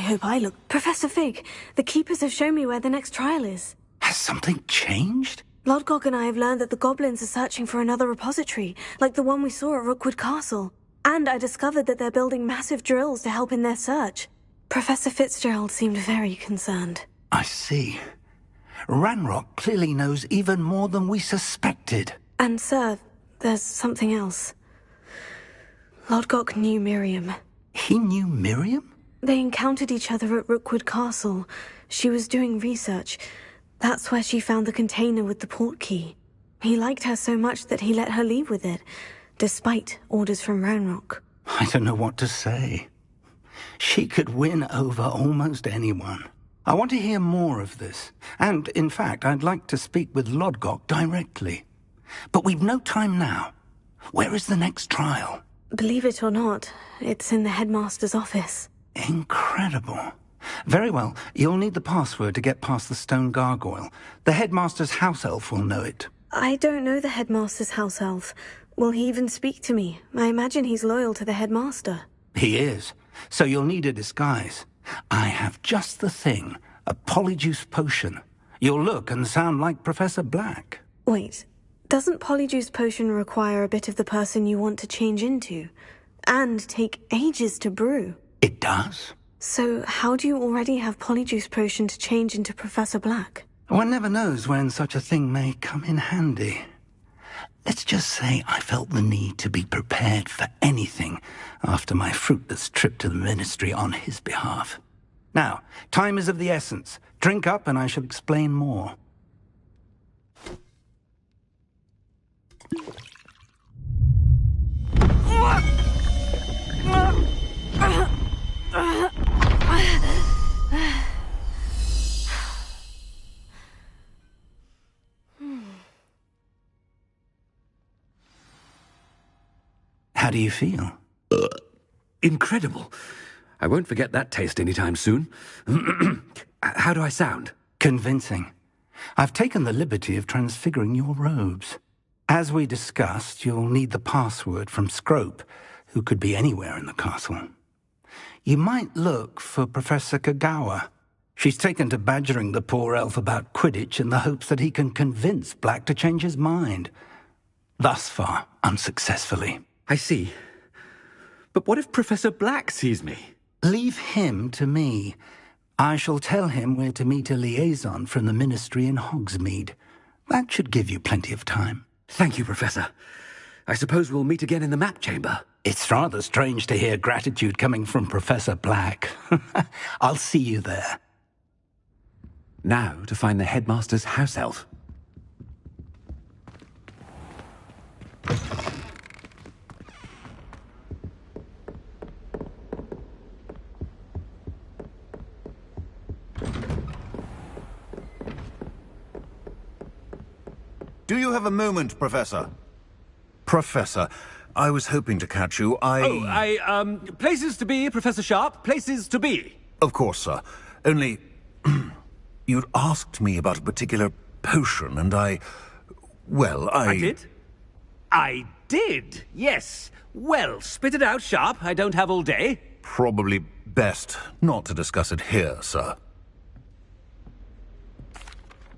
hope I look... Professor Fig, the Keepers have shown me where the next trial is. Has something changed? Lodgok and I have learned that the goblins are searching for another repository, like the one we saw at Rookwood Castle. And I discovered that they're building massive drills to help in their search. Professor Fitzgerald seemed very concerned. I see. Ranrock clearly knows even more than we suspected. And, sir, there's something else. Lodgok knew Miriam. He knew Miriam? They encountered each other at Rookwood Castle. She was doing research. That's where she found the container with the port key. He liked her so much that he let her leave with it, despite orders from Ranrock. I don't know what to say. She could win over almost anyone. I want to hear more of this. And, in fact, I'd like to speak with Lodgok directly. But we've no time now. Where is the next trial? Believe it or not, it's in the headmaster's office. Incredible. Very well. You'll need the password to get past the stone gargoyle. The headmaster's house elf will know it. I don't know the headmaster's house elf. Will he even speak to me? I imagine he's loyal to the headmaster. He is. So you'll need a disguise. I have just the thing. A polyjuice potion. You'll look and sound like Professor Black. Wait. Doesn't polyjuice potion require a bit of the person you want to change into? And take ages to brew? It does. So how do you already have polyjuice potion to change into Professor Black? One never knows when such a thing may come in handy. Let's just say I felt the need to be prepared for anything after my fruitless trip to the Ministry on his behalf. Now, time is of the essence. Drink up and I shall explain more. How do you feel? Incredible. I won't forget that taste anytime soon. How do I sound? Convincing. I've taken the liberty of transfiguring your robes. As we discussed, you'll need the password from Scrope, who could be anywhere in the castle. You might look for Professor Kagawa. She's taken to badgering the poor elf about Quidditch in the hopes that he can convince Black to change his mind. Thus far, unsuccessfully. I see. But what if Professor Black sees me? Leave him to me. I shall tell him where to meet a liaison from the Ministry in Hogsmeade. That should give you plenty of time. Thank you, Professor. I suppose we'll meet again in the map chamber. It's rather strange to hear gratitude coming from Professor Black. I'll see you there. Now to find the headmaster's house elf. Do you have a moment, Professor? Professor, I was hoping to catch you. Places to be, Professor Sharp. Places to be. Of course, sir. Only... you'd asked me about a particular potion, and I did? I did, yes. Well, spit it out, Sharp. I don't have all day. Probably best not to discuss it here, sir.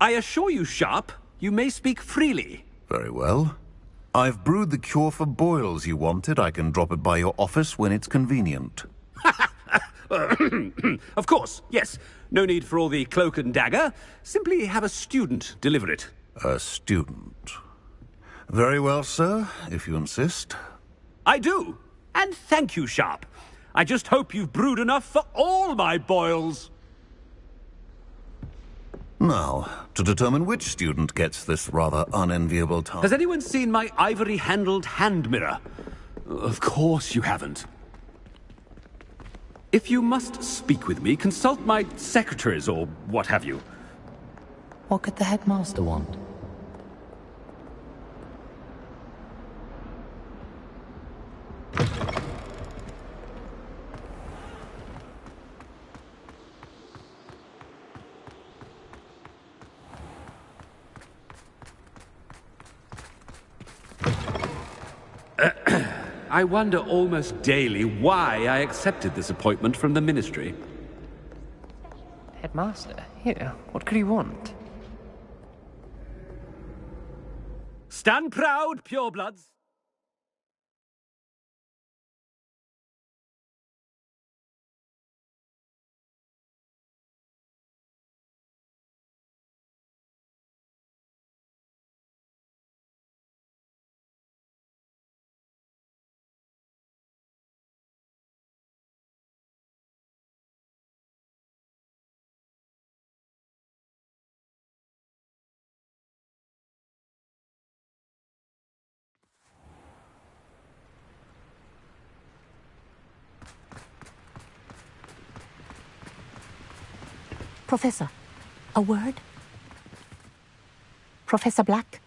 I assure you, Sharp, you may speak freely. Very well. I've brewed the cure for boils you wanted. I can drop it by your office when it's convenient. Of course, yes. No need for all the cloak and dagger. Simply have a student deliver it. A student. Very well, sir, if you insist. I do. And thank you, Sharp. I just hope you've brewed enough for all my boils. Now, to determine which student gets this rather unenviable task... Has anyone seen my ivory-handled hand mirror? Of course you haven't. If you must speak with me, consult my secretaries or what have you. What could the headmaster want? I wonder almost daily why I accepted this appointment from the Ministry. Headmaster? Here, what could he want? Stand proud, purebloods. Professor, a word? Professor Black,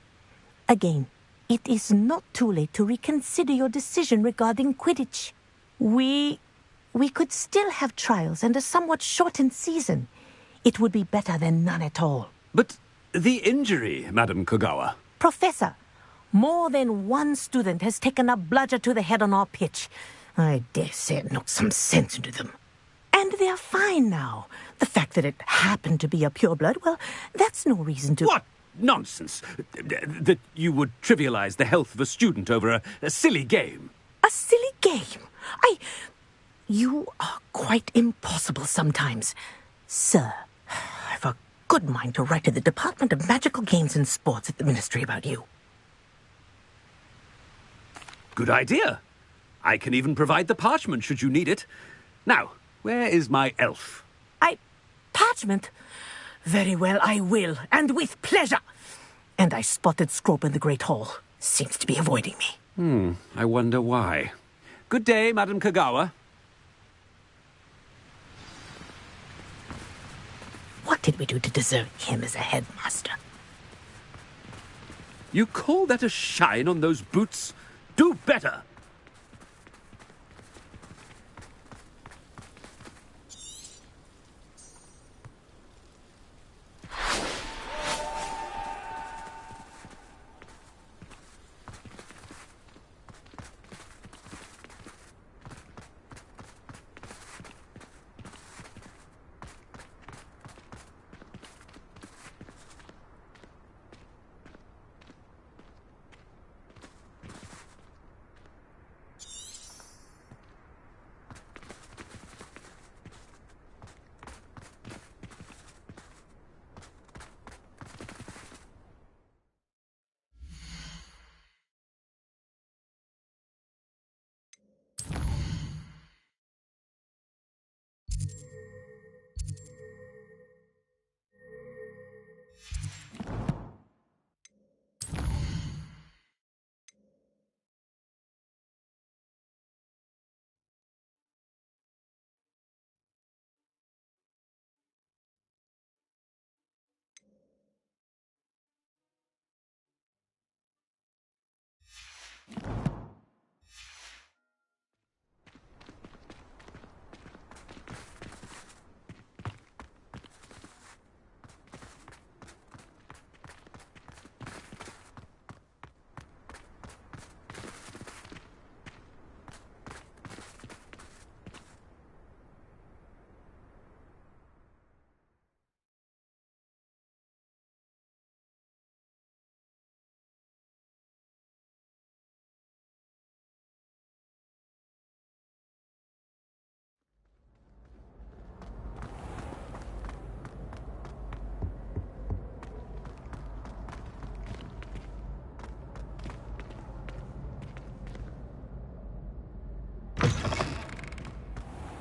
again, it is not too late to reconsider your decision regarding Quidditch. We could still have trials and a somewhat shortened season. It would be better than none at all. But the injury, Madam Kogawa. Professor, more than one student has taken a bludger to the head on our pitch. I dare say it knocked some sense into them. And they're fine now. The fact that it happened to be a pureblood, well, that's no reason to... What nonsense! That you would trivialize the health of a student over a silly game. A silly game? You are quite impossible sometimes. Sir, I've a good mind to write to the Department of Magical Games and Sports at the Ministry about you. Good idea. I can even provide the parchment should you need it. Now, where is my elf? Parchment? Very well, I will, and with pleasure. And I spotted Scrope in the Great Hall. Seems to be avoiding me. I wonder why. Good day, Madam Kogawa. What did we do to deserve him as a headmaster? You call that a shine on those boots? Do better!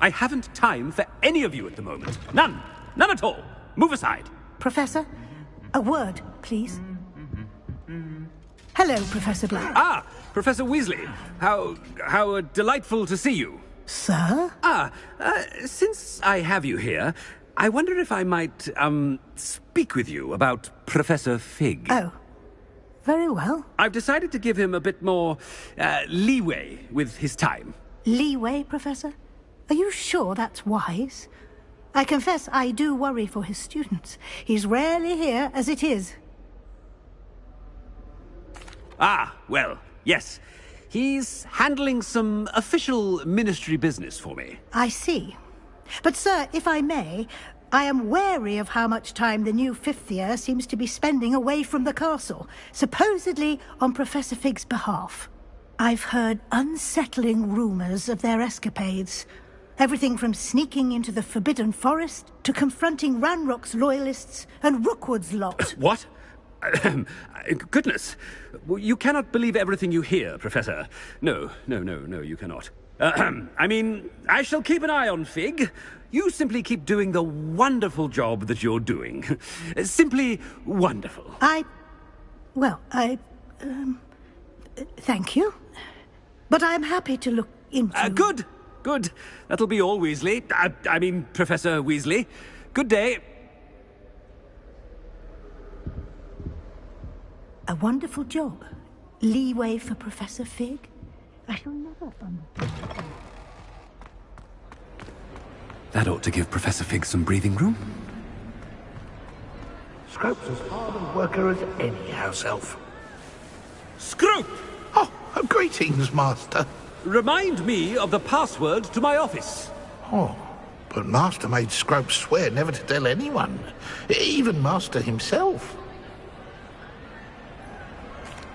I haven't time for any of you at the moment. None. None at all. Move aside. Professor, a word, please. Hello, Professor Black. Ah, Professor Weasley. How delightful to see you. Sir? Since I have you here, I wonder if I might, speak with you about Professor Fig. Oh, very well. I've decided to give him a bit more, leeway with his time. Leeway, Professor? Are you sure that's wise? I confess I do worry for his students. He's rarely here as it is. Ah, well, yes. He's handling some official ministry business for me. I see. But, sir, if I may, I am wary of how much time the new fifth year seems to be spending away from the castle, supposedly on Professor Fig's behalf. I've heard unsettling rumors of their escapades. Everything from sneaking into the Forbidden Forest to confronting Ranrock's loyalists and Rookwood's lot. What? Goodness. You cannot believe everything you hear, Professor. No, you cannot. I mean, I shall keep an eye on Fig. You simply keep doing the wonderful job that you're doing. Simply wonderful. Thank you. But I'm happy to look into... Good. That'll be all, Weasley. I mean, Professor Weasley. Good day. A wonderful job. Leeway for Professor Fig. I shall never understand. That ought to give Professor Fig some breathing room. Scrope's as hard a worker as any house elf. Scrope! Oh, greetings, Master. Remind me of the password to my office. Oh, but Master made Scrope swear never to tell anyone, even Master himself.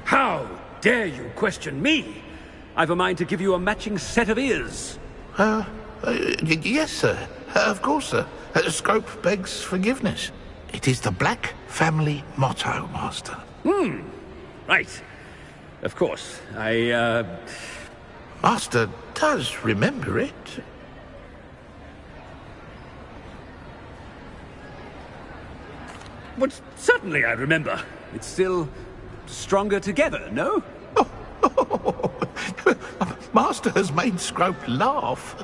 How dare you question me? I've a mind to give you a matching set of ears. Yes, sir. Of course, sir. Scrope begs forgiveness. It is the Black family motto, Master. Right. Of course. Master does remember it. But certainly I remember. It's still stronger together, no? Master has made Scrope laugh.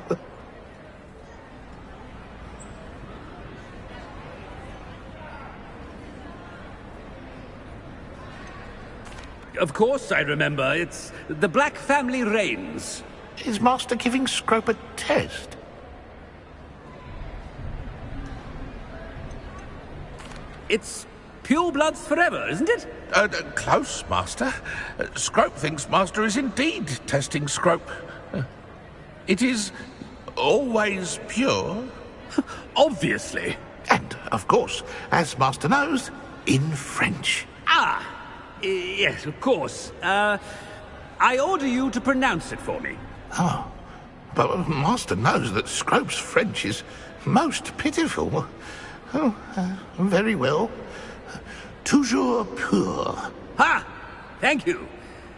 Of course I remember. It's the Black family reigns. Is Master giving Scrope a test? It's purebloods forever, isn't it? Close, Master. Scrope thinks Master is indeed testing Scrope. It is always pure. Obviously. And, of course, as Master knows, in French. Yes, of course. I order you to pronounce it for me. Oh, but Master knows that Scrope's French is most pitiful. Oh, very well. Toujours pur. Ha! Thank you.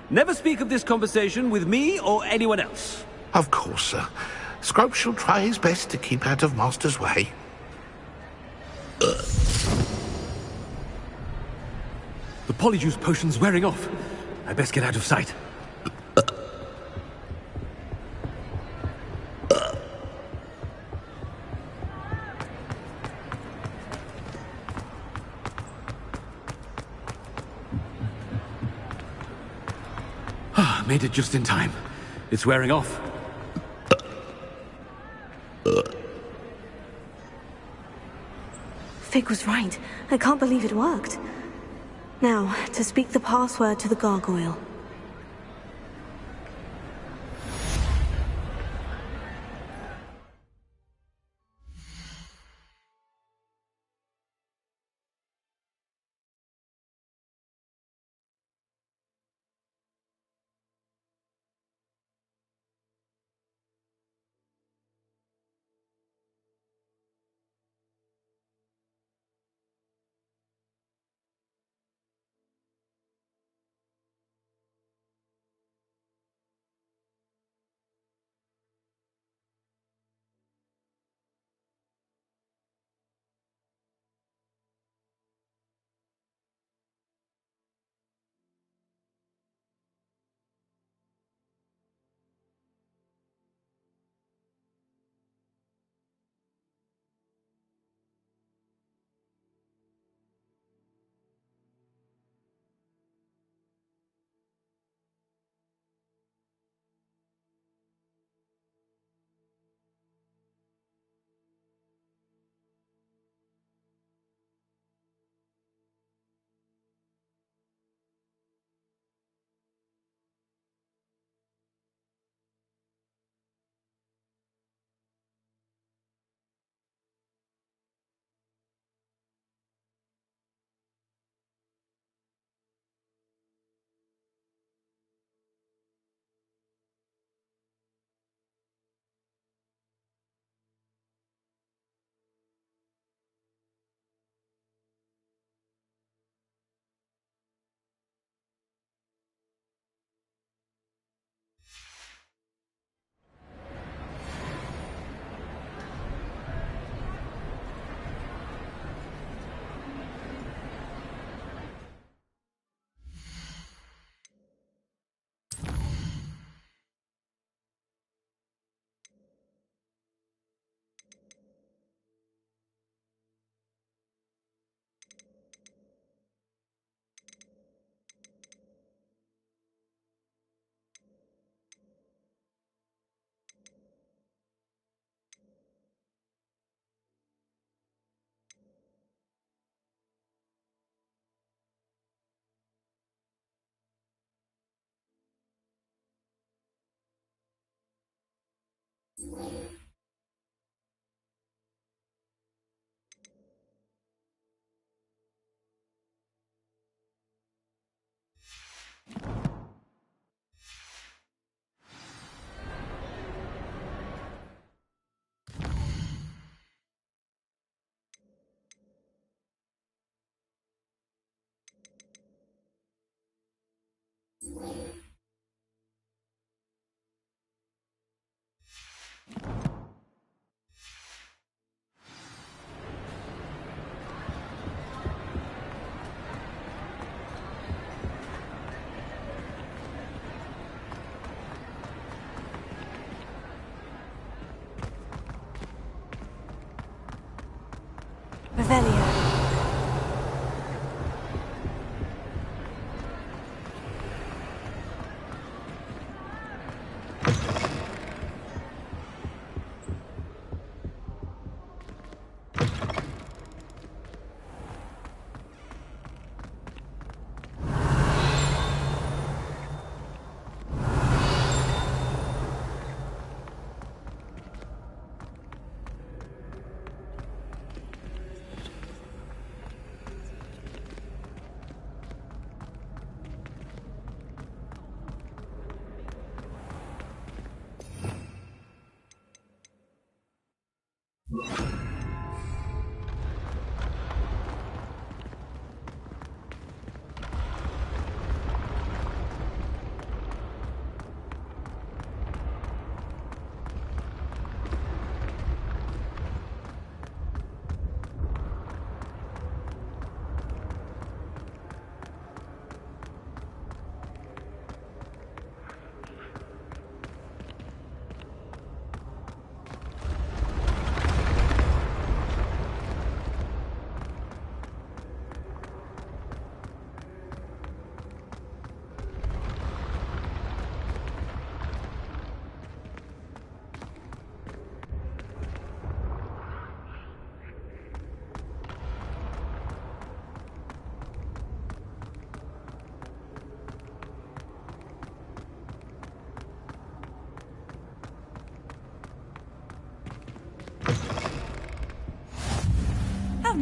Never speak of this conversation with me or anyone else. Of course, sir. Scrope shall try his best to keep out of Master's way. The polyjuice potion's wearing off. I best get out of sight. Made it just in time. It's wearing off. Fig was right. I can't believe it worked. Now, to speak the password to the gargoyle.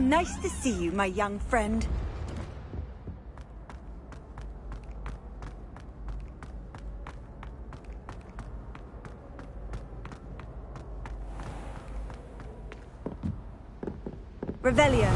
Nice to see you, my young friend. Revelio.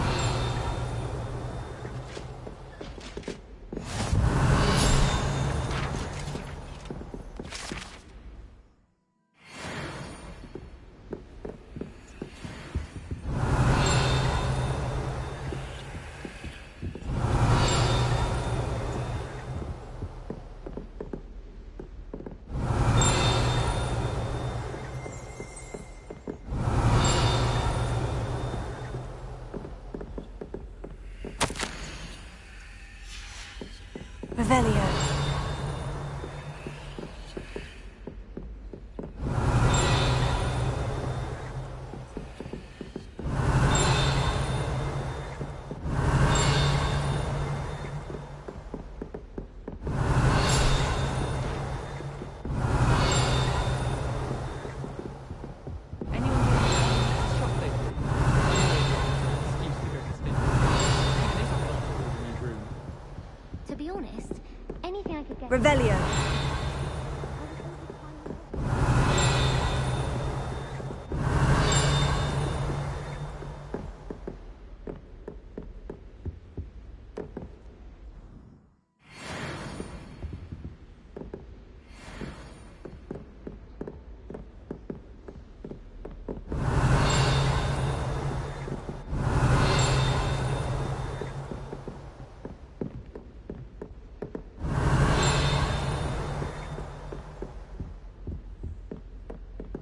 Revelio. To be honest, anything I could get... Revelio.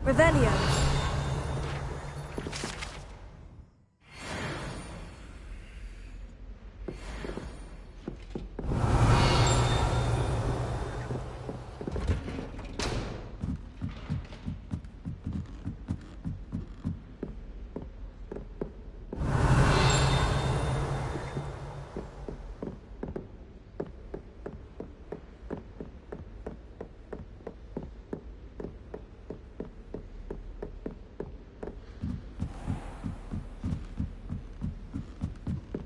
Revelio.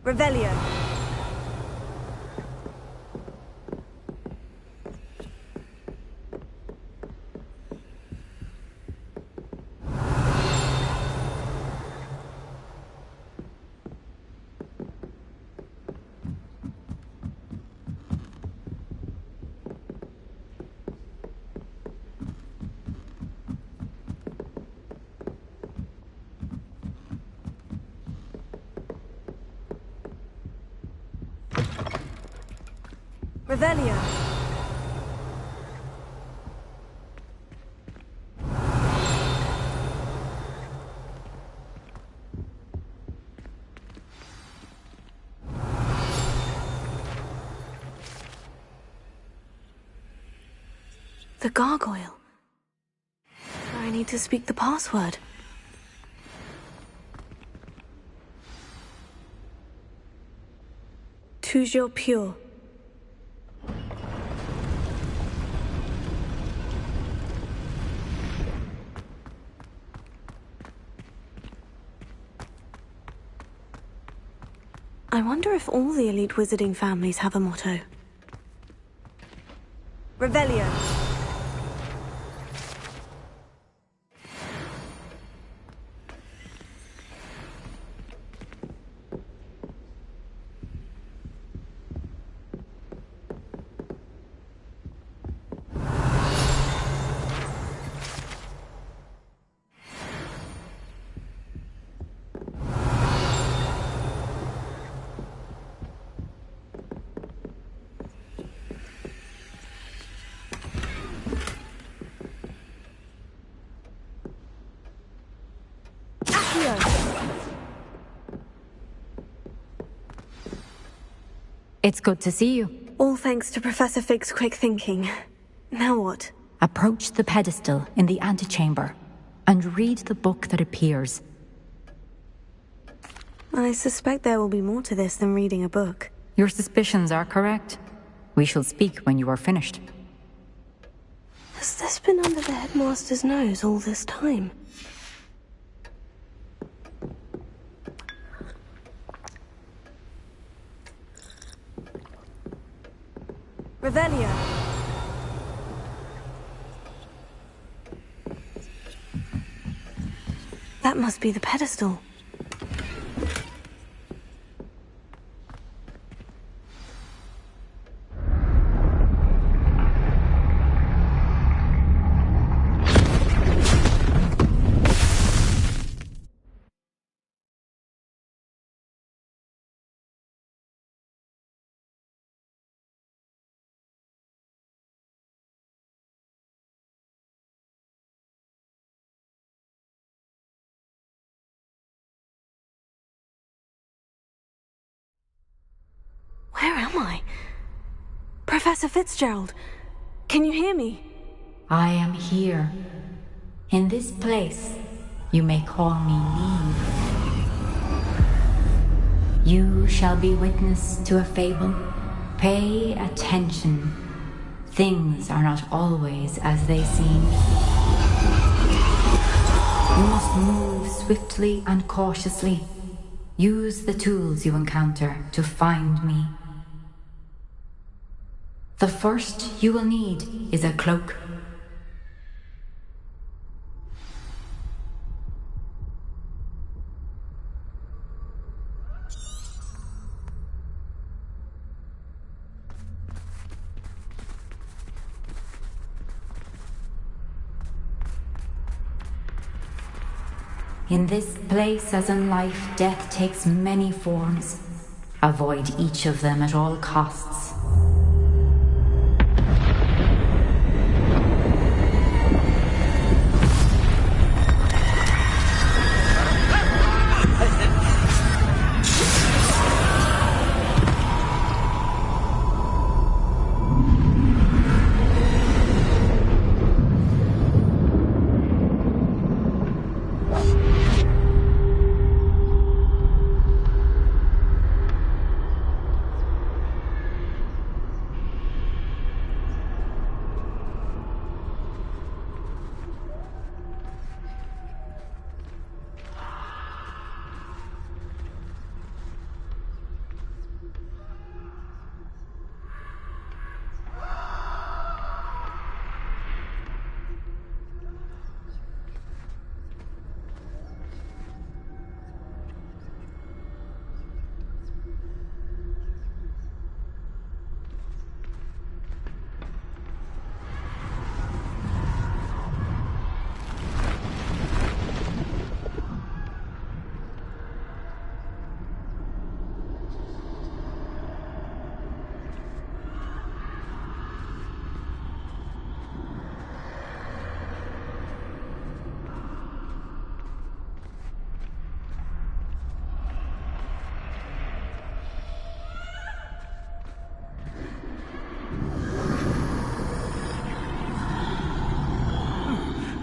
Revelio. Revelio. The gargoyle. I need to speak the password. Toujours pure. I wonder if all the elite wizarding families have a motto. Revelio. It's good to see you. All thanks to Professor Fig's quick thinking. Now what? Approach the pedestal in the antechamber and read the book that appears. I suspect there will be more to this than reading a book. Your suspicions are correct. We shall speak when you are finished. Has this been under the headmaster's nose all this time? That must be the pedestal. Where am I? Professor Fitzgerald, can you hear me? I am here. In this place, you may call me Neve. You shall be witness to a fable. Pay attention. Things are not always as they seem. You must move swiftly and cautiously. Use the tools you encounter to find me. The first you will need is a cloak. In this place, as in life, death takes many forms. Avoid each of them at all costs.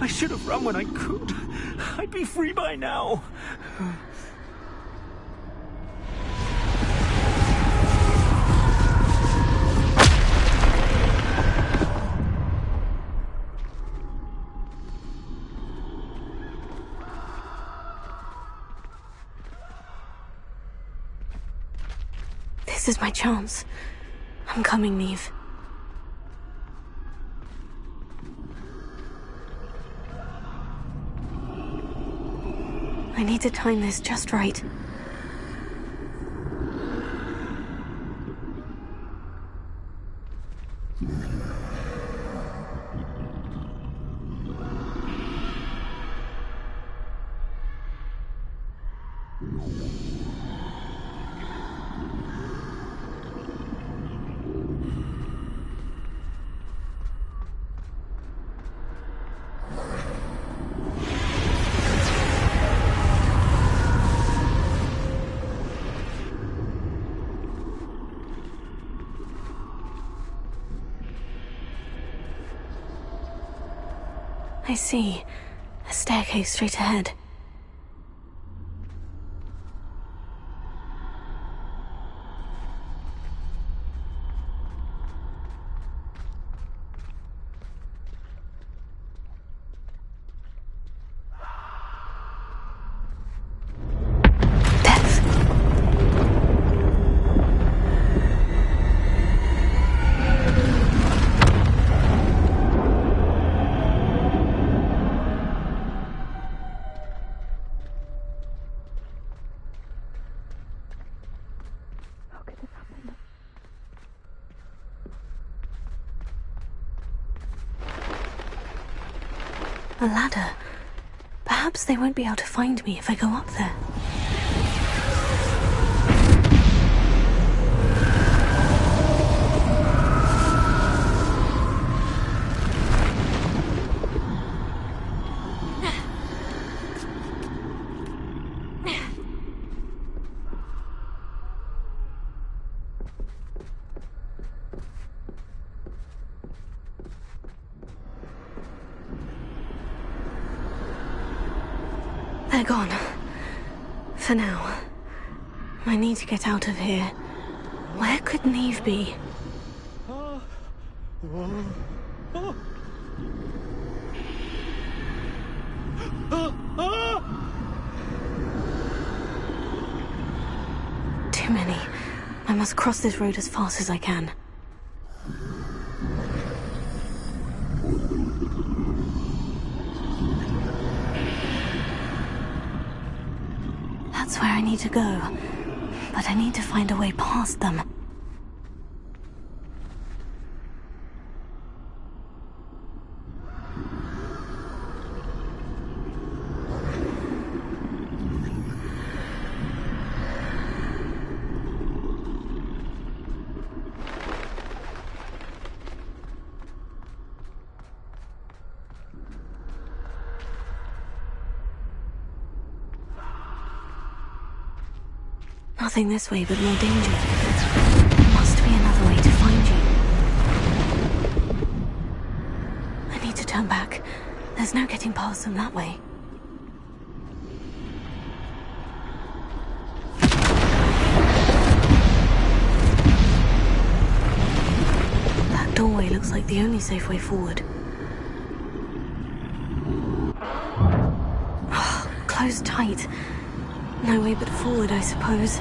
I should have run when I could. I'd be free by now. This is my chance. I'm coming, Neve. I need to time this just right. I see. A staircase straight ahead. A ladder. Perhaps they won't be able to find me if I go up there. They're gone. For now. I need to get out of here. Where could Neve be? Too many. I must cross this road as fast as I can. That's where I need to go, but I need to find a way past them. Nothing this way but more danger. There must be another way to find you. I need to turn back. There's no getting past them that way. That doorway looks like the only safe way forward. Oh, closed tight. No way but forward, I suppose.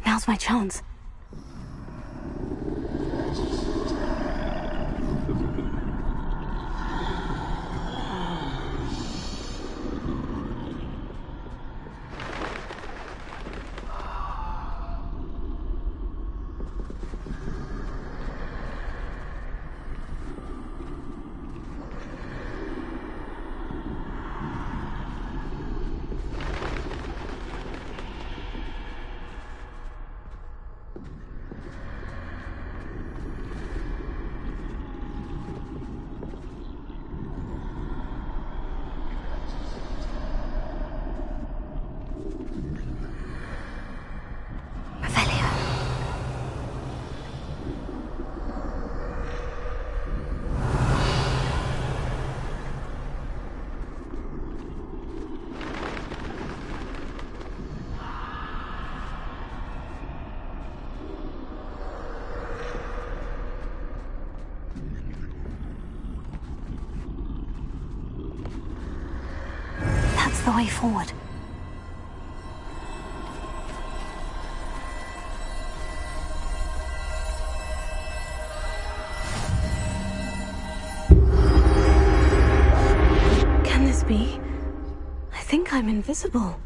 Now's my chance. That's the way forward. Can this be? I think I'm invisible.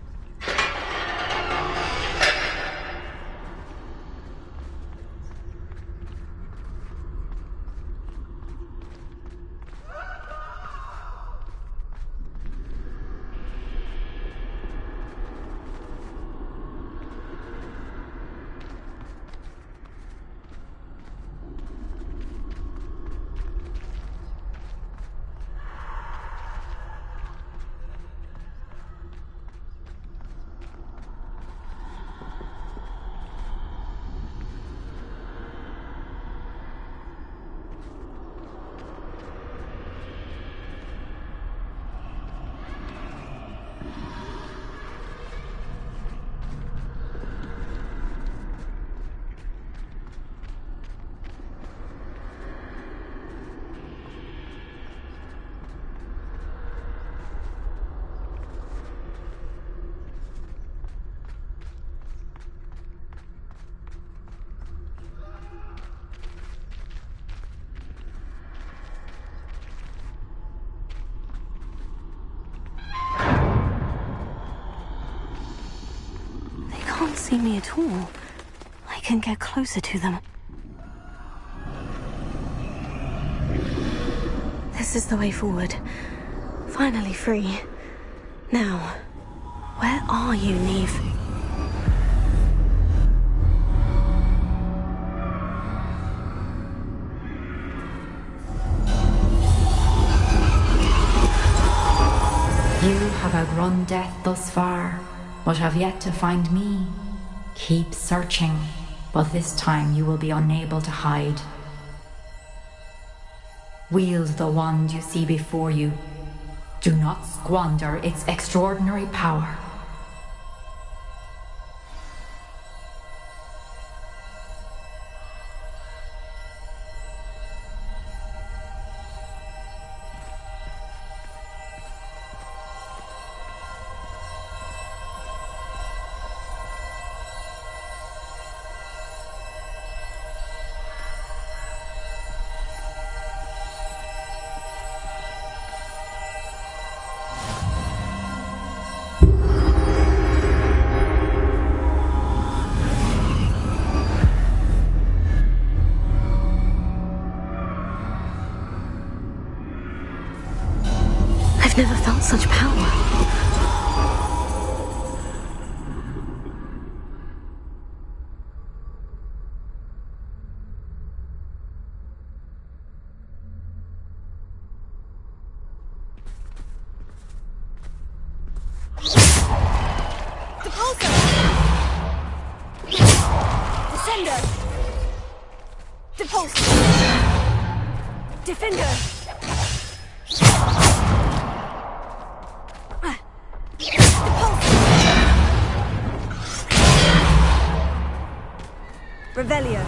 see me at all, I can get closer to them. This is the way forward. Finally free. Now, where are you, Neve? You have outrun death thus far, but have yet to find me. Keep searching, but this time you will be unable to hide. Wield the wand you see before you. Do not squander its extraordinary power. I've never felt such power. Defender! Revelio.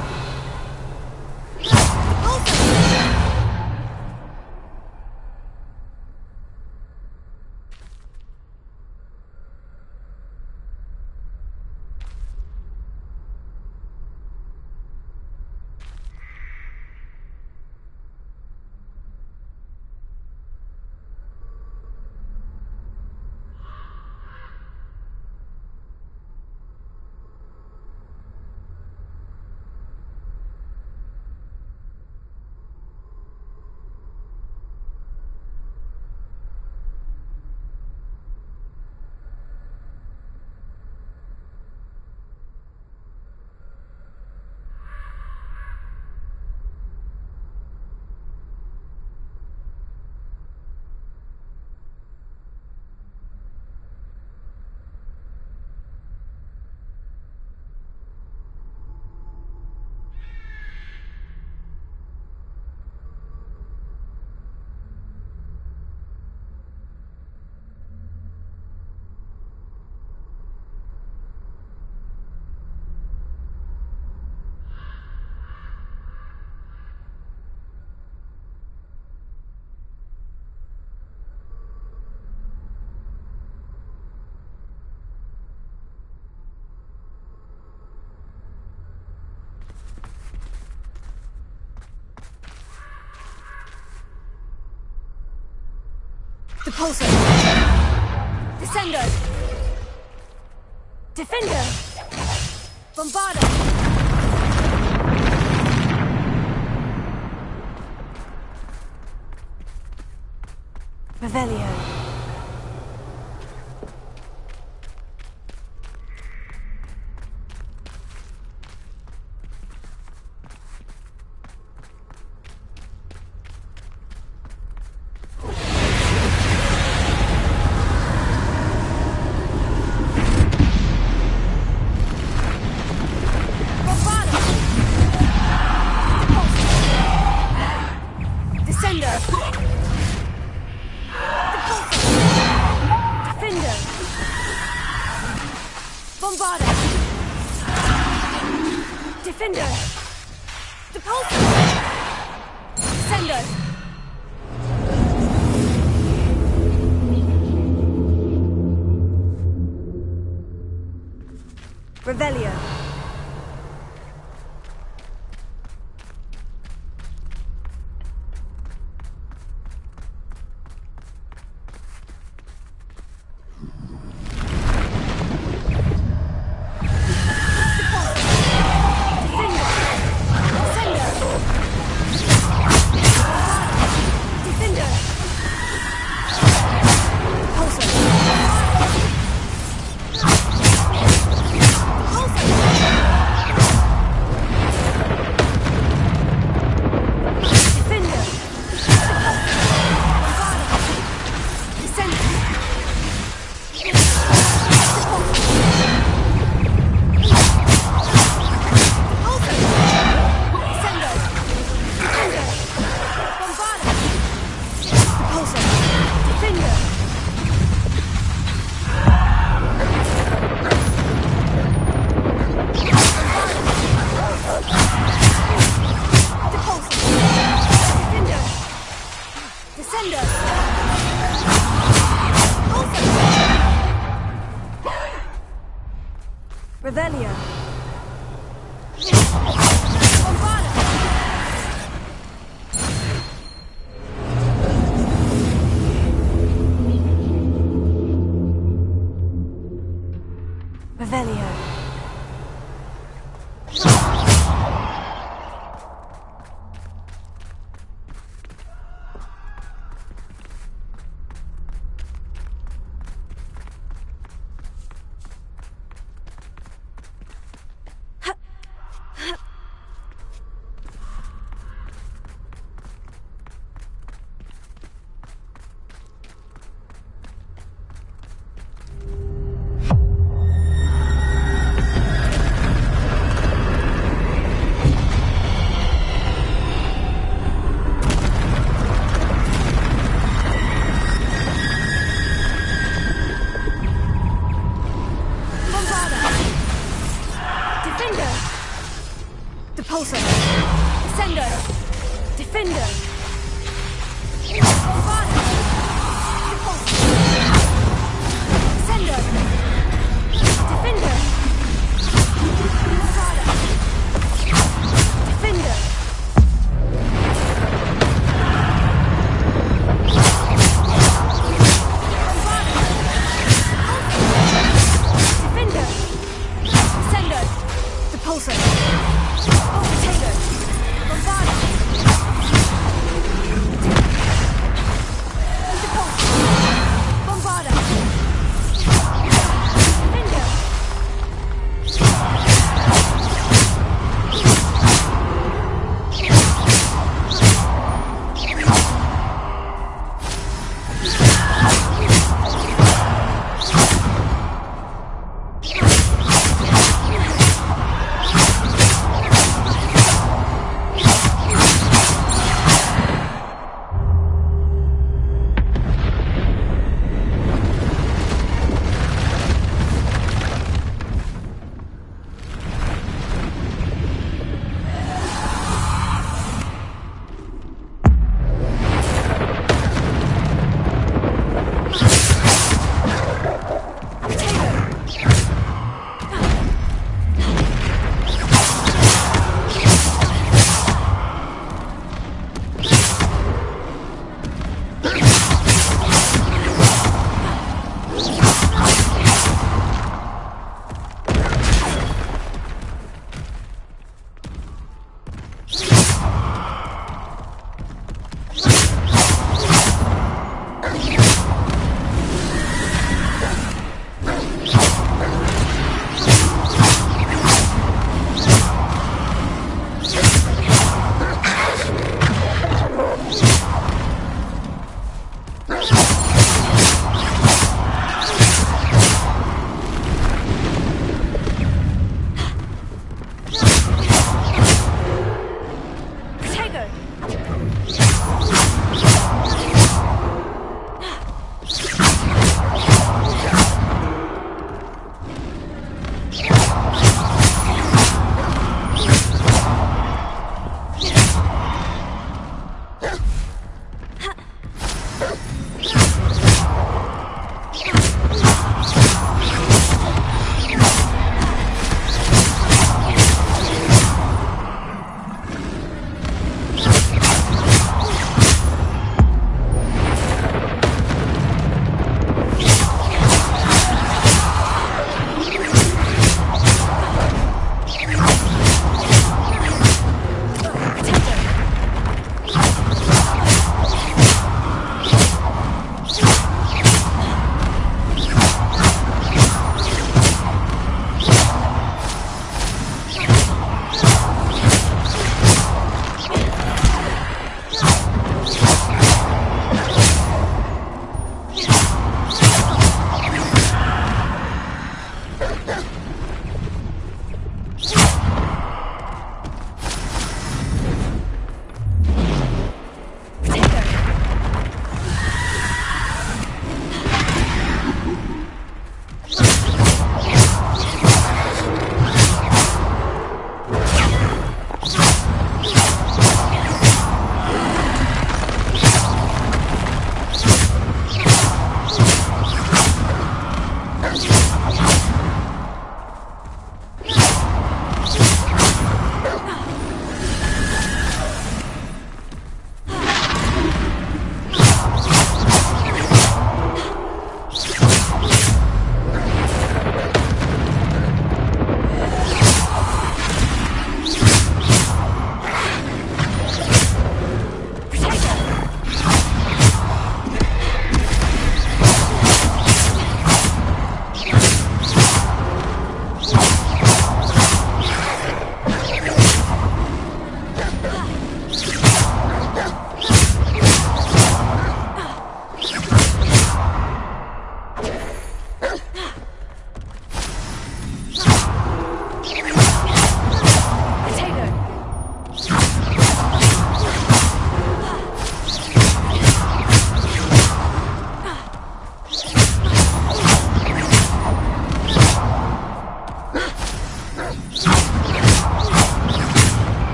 Depulso! Descendo! Defender! Bombarda! Revelio. Revelio. Revelio. Revelio.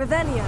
Revelio.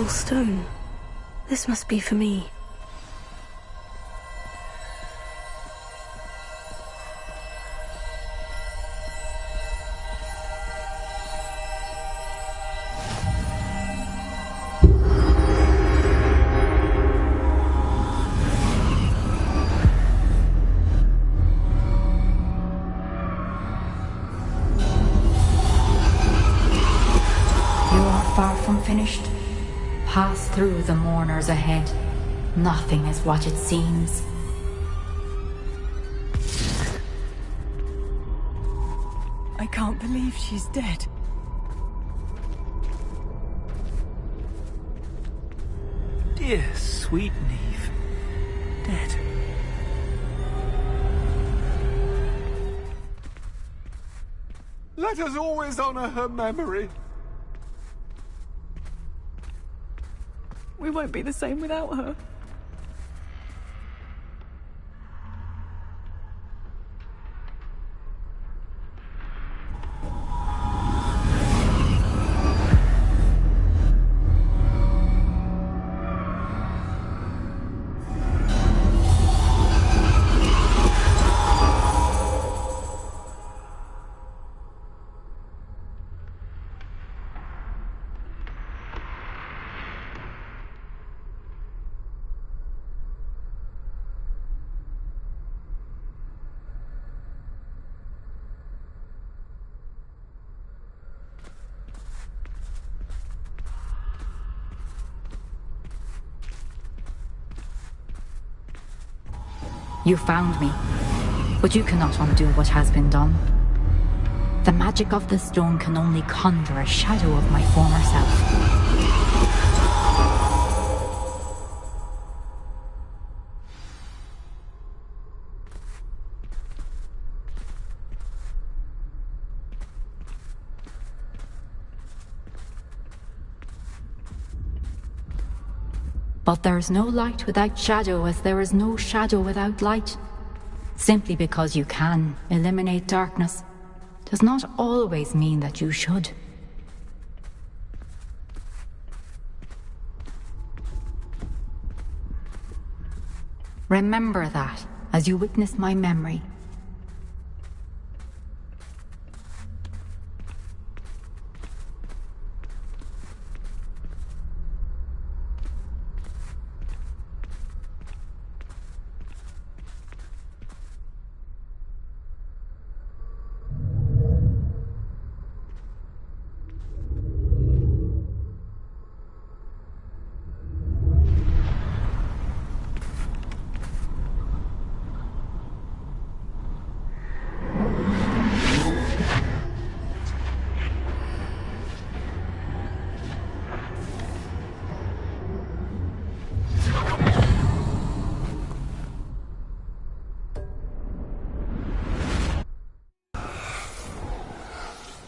Stone. This must be for me. You are far from finished. Pass through the mourners ahead. Nothing is what it seems. I can't believe she's dead. Dear sweet Neve. Dead. Let us always honor her memory. We won't be the same without her. You found me, but you cannot undo what has been done. The magic of the stone can only conjure a shadow of my former self. But there is no light without shadow, as there is no shadow without light. Simply because you can eliminate darkness does not always mean that you should. Remember that as you witness my memory.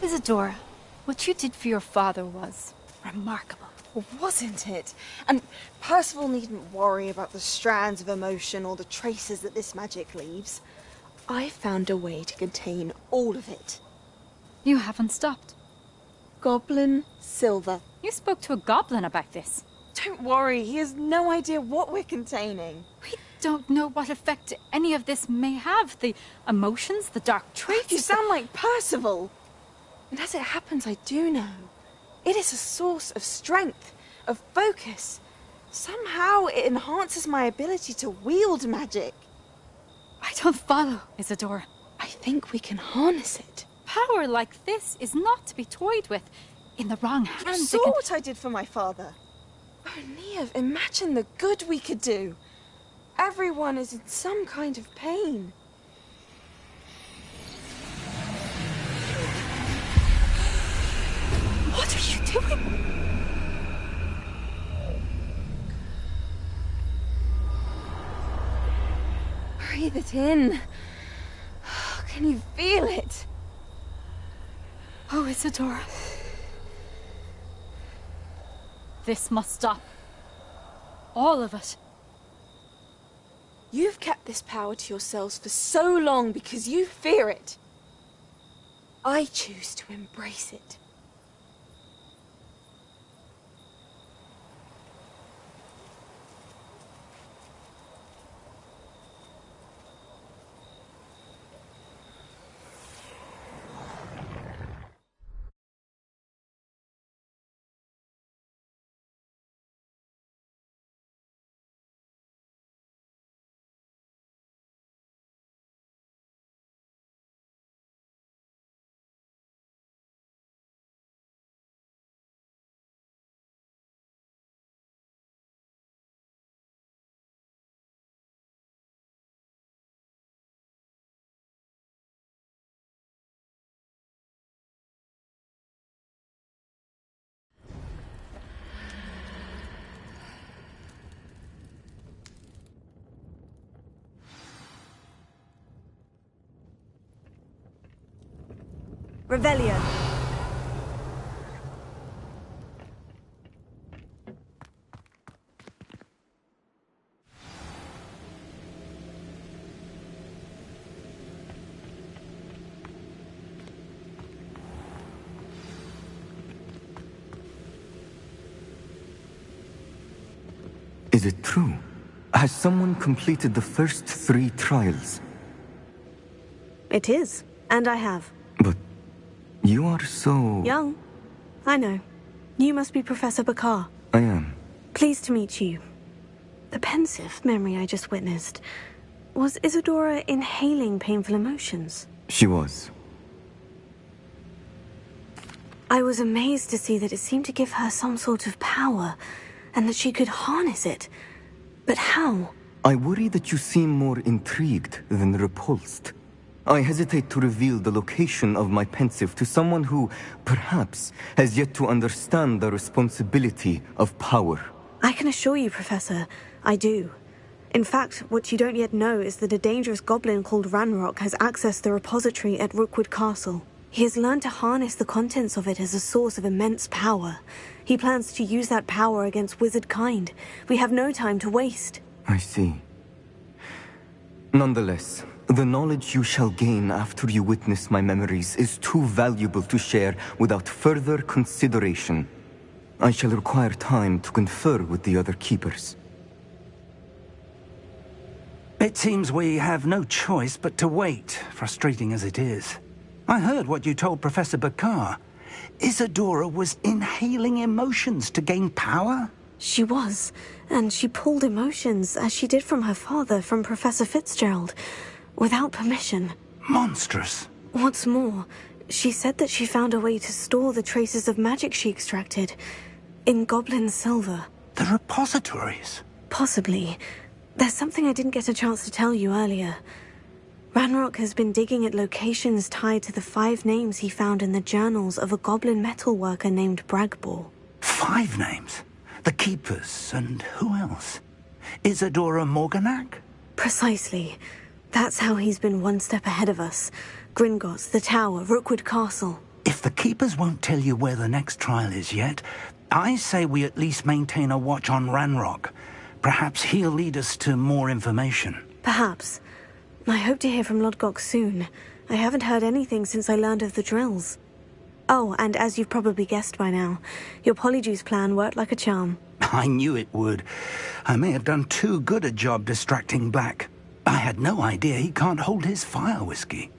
Isadora, what you did for your father was remarkable. Wasn't it? And Percival needn't worry about the strands of emotion or the traces that this magic leaves. I found a way to contain all of it. You haven't stopped. Goblin Silver. You spoke to a goblin about this. Don't worry, he has no idea what we're containing. We don't know what effect any of this may have. The emotions, the dark traits. You sound like Percival. And as it happens, I do know. It is a source of strength, of focus. Somehow it enhances my ability to wield magic. I don't follow, Isadora. I think we can harness it. Power like this is not to be toyed with. In the wrong hands, You saw what I did for my father. Oh, Neve, imagine the good we could do. Everyone is in some kind of pain. What are you doing? Breathe it in. Can you feel it? Oh, Isadora. This must stop. All of it. You've kept this power to yourselves for so long because you fear it. I choose to embrace it. Revelio. Is it true? Has someone completed the first 3 trials? It is, and I have. But you are so... Young. I know. You must be Professor Bakar. I am. Pleased to meet you. The pensive memory I just witnessed. Was Isadora inhaling painful emotions? She was. I was amazed to see that it seemed to give her some sort of power, and that she could harness it. But how? I worry that you seem more intrigued than repulsed. I hesitate to reveal the location of my pensive to someone who, perhaps, has yet to understand the responsibility of power. I can assure you, Professor, I do. In fact, what you don't yet know is that a dangerous goblin called Ranrock has accessed the repository at Rookwood Castle. He has learned to harness the contents of it as a source of immense power. He plans to use that power against wizard kind. We have no time to waste. I see. Nonetheless, the knowledge you shall gain after you witness my memories is too valuable to share without further consideration. I shall require time to confer with the other keepers. It seems we have no choice but to wait, frustrating as it is. I heard what you told Professor Bakar. Isadora was inhaling emotions to gain power? She was, and she pulled emotions, as she did from her father, from Professor Fitzgerald, without permission. Monstrous. What's more, she said that she found a way to store the traces of magic she extracted in goblin silver. The repositories? Possibly. There's something I didn't get a chance to tell you earlier. Ranrock has been digging at locations tied to the 5 names he found in the journals of a goblin metalworker named Bragbor. 5 names? The Keepers, and who else? Isadora Morganac? Precisely. That's how he's been one step ahead of us. Gringotts, the Tower, Rookwood Castle. If the Keepers won't tell you where the next trial is yet, I say we at least maintain a watch on Ranrock. Perhaps he'll lead us to more information. Perhaps. I hope to hear from Lodgok soon. I haven't heard anything since I learned of the drills. Oh, and as you've probably guessed by now, your polyjuice plan worked like a charm. I knew it would. I may have done too good a job distracting Black. I had no idea he can't hold his fire whiskey.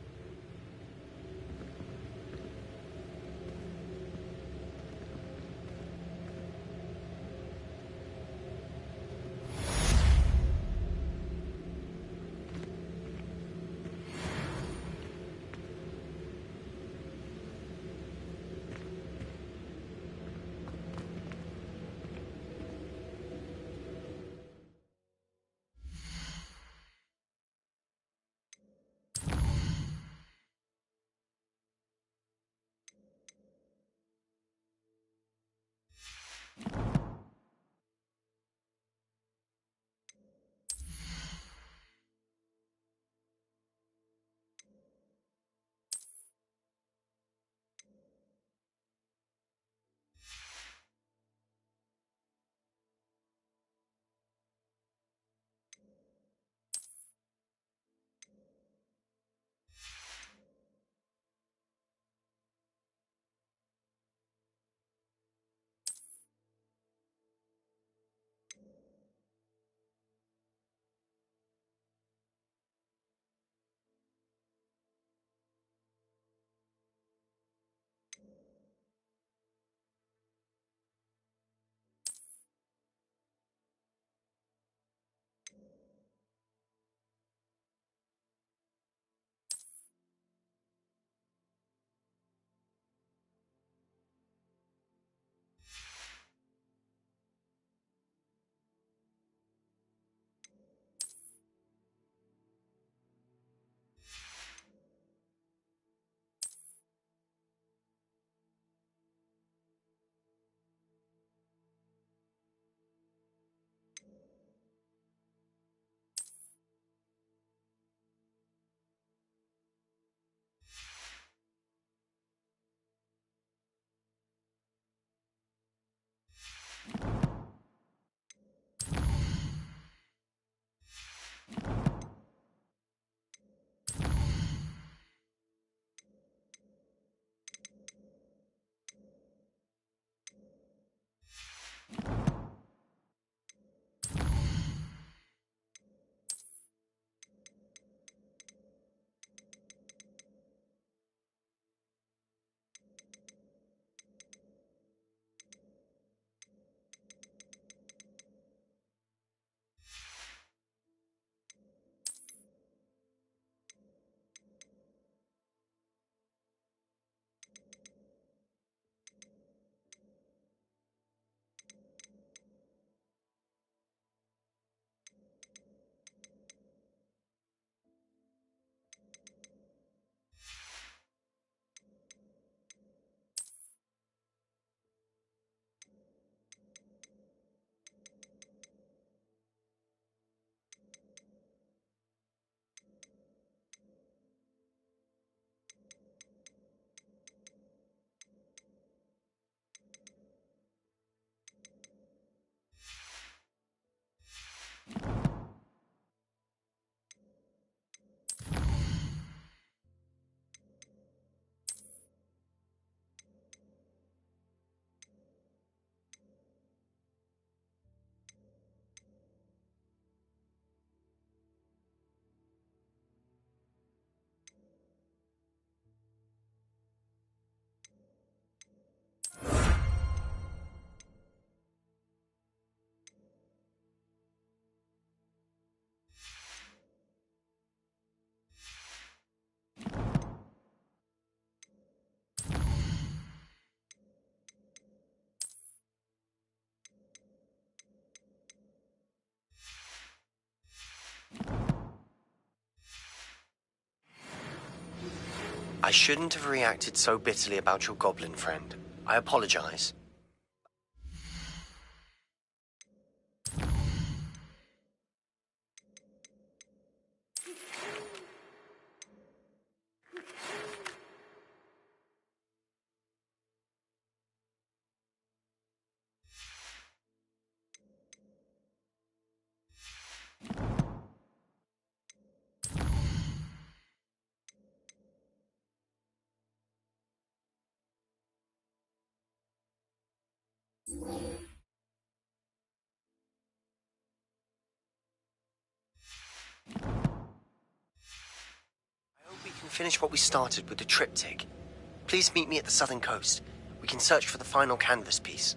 I shouldn't have reacted so bitterly about your goblin friend. I apologize. We can finish what we started with the triptych. Please meet me at the southern coast. We can search for the final canvas piece.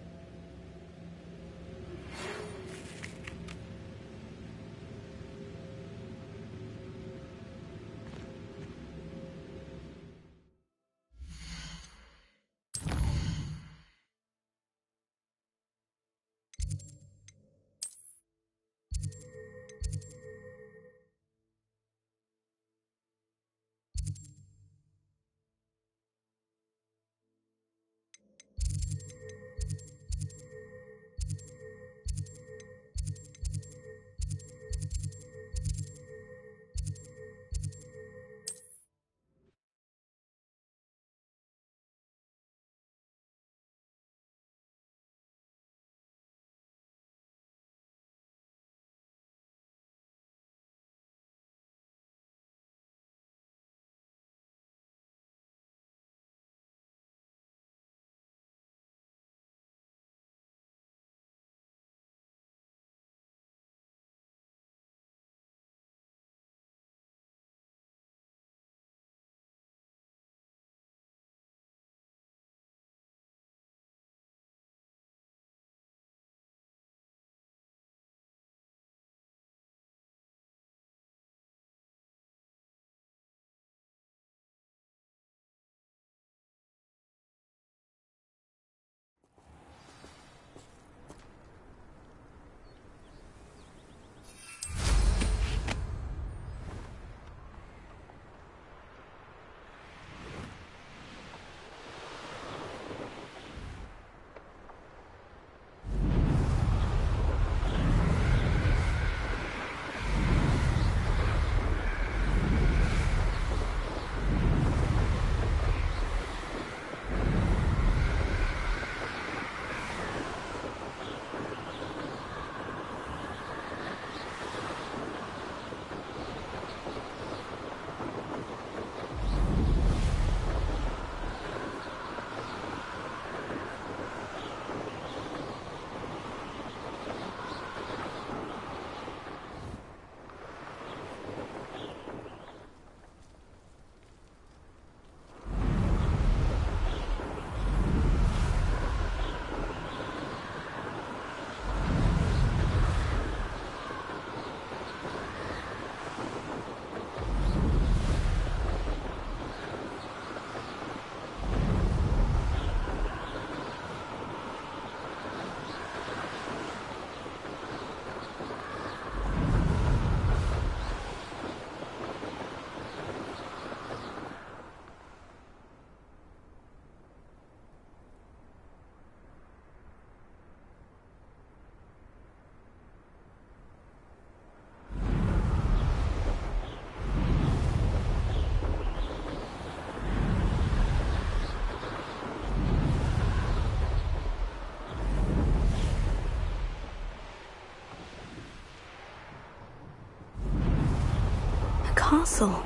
castle.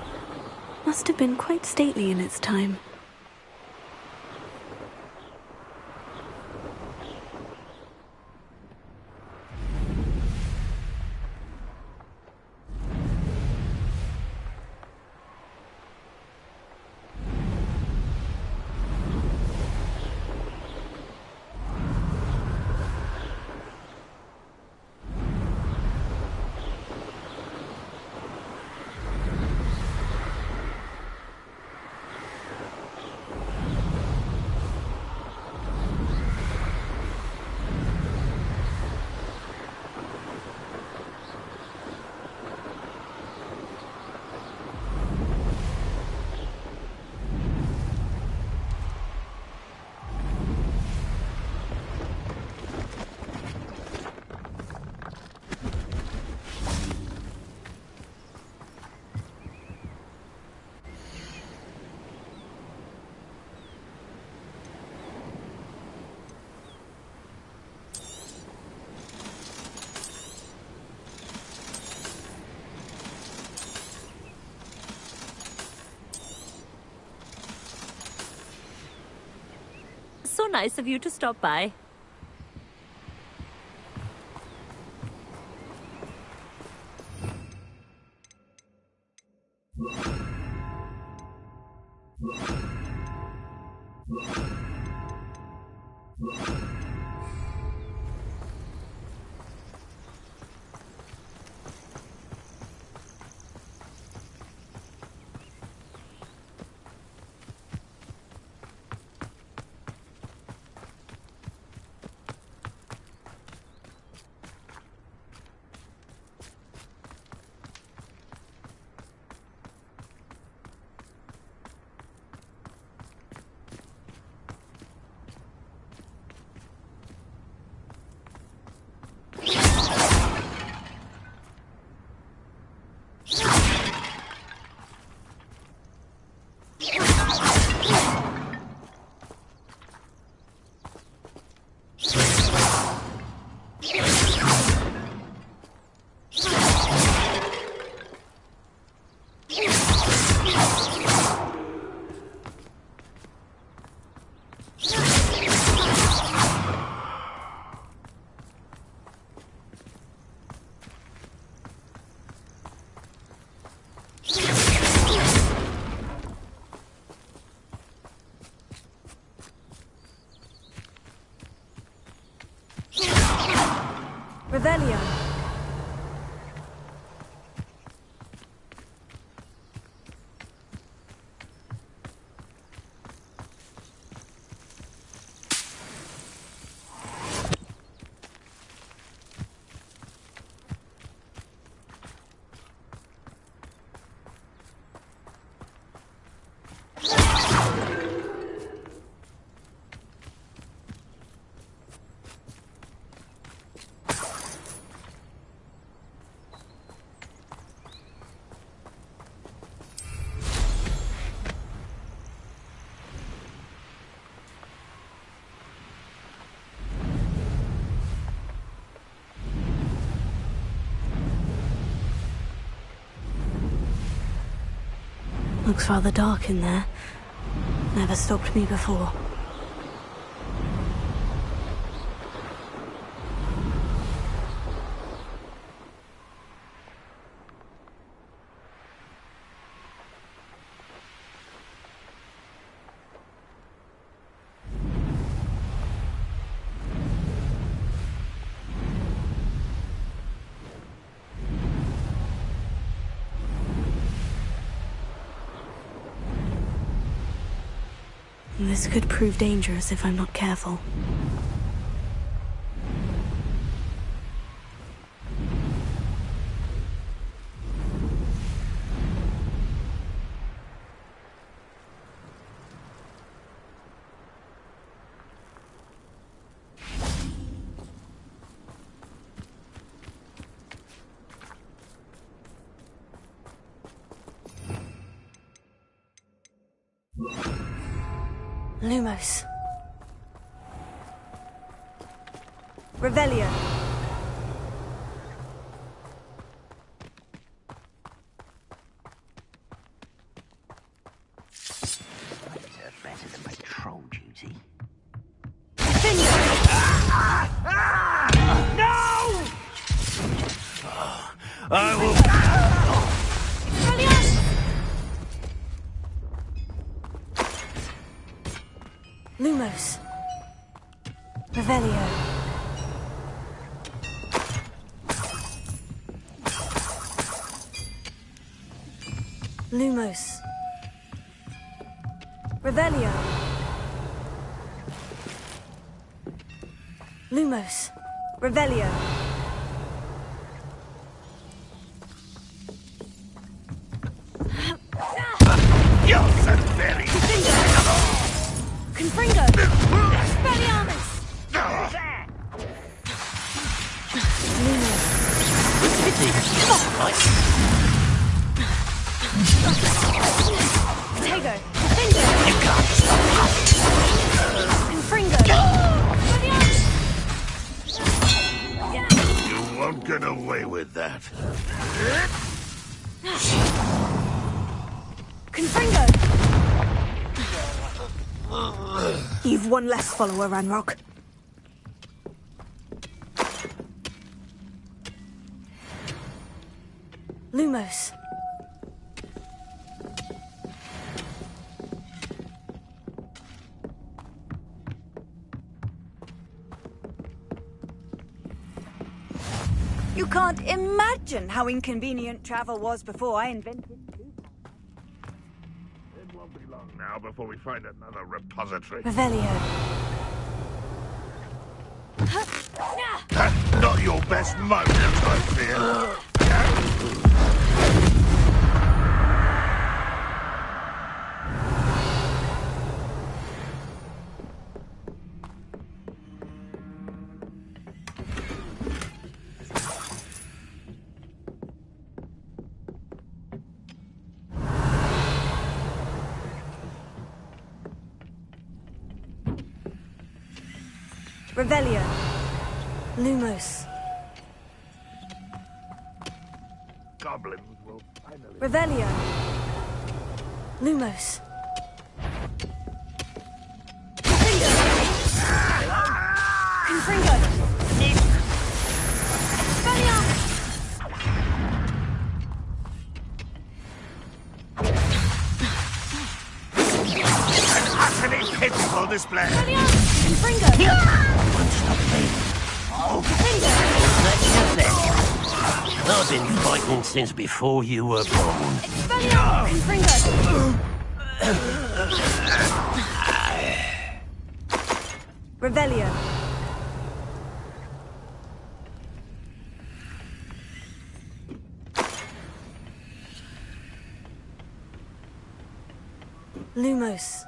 Must have been quite stately in its time. So nice of you to stop by. Revelio. Looks rather dark in there. Never stopped me before. This could prove dangerous if I'm not careful. Lumos. Revelio. Better than patrol duty. No! I will. Lumos. Revelio. Lumos. Revelio. Lumos. Revelio. You're so very. Confringo! Expelliarmus! Tego! Confringo! You can't stop! Confringo! You won't get away with that. Confringo! You've one less follower, Ranrock. Lumos. You can't imagine how inconvenient travel was before I invented It won't be long now before we find another repository. Revelio. That's not your best moment, I fear. Revelio. Lumos. Goblins will finally... Revelio. Lumos. Confringo. An utterly pitiful display. Confringo. I've been fighting since before you were born. Revelio. Lumos.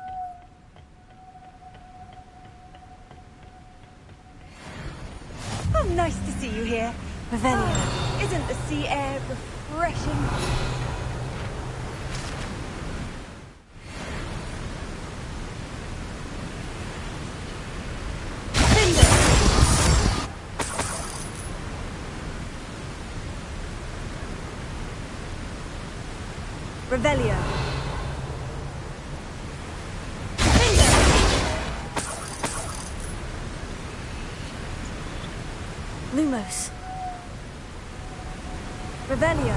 Oh, nice to see you here. Revelio. Isn't the sea air refreshing? Revelio. Lumos. Revelio.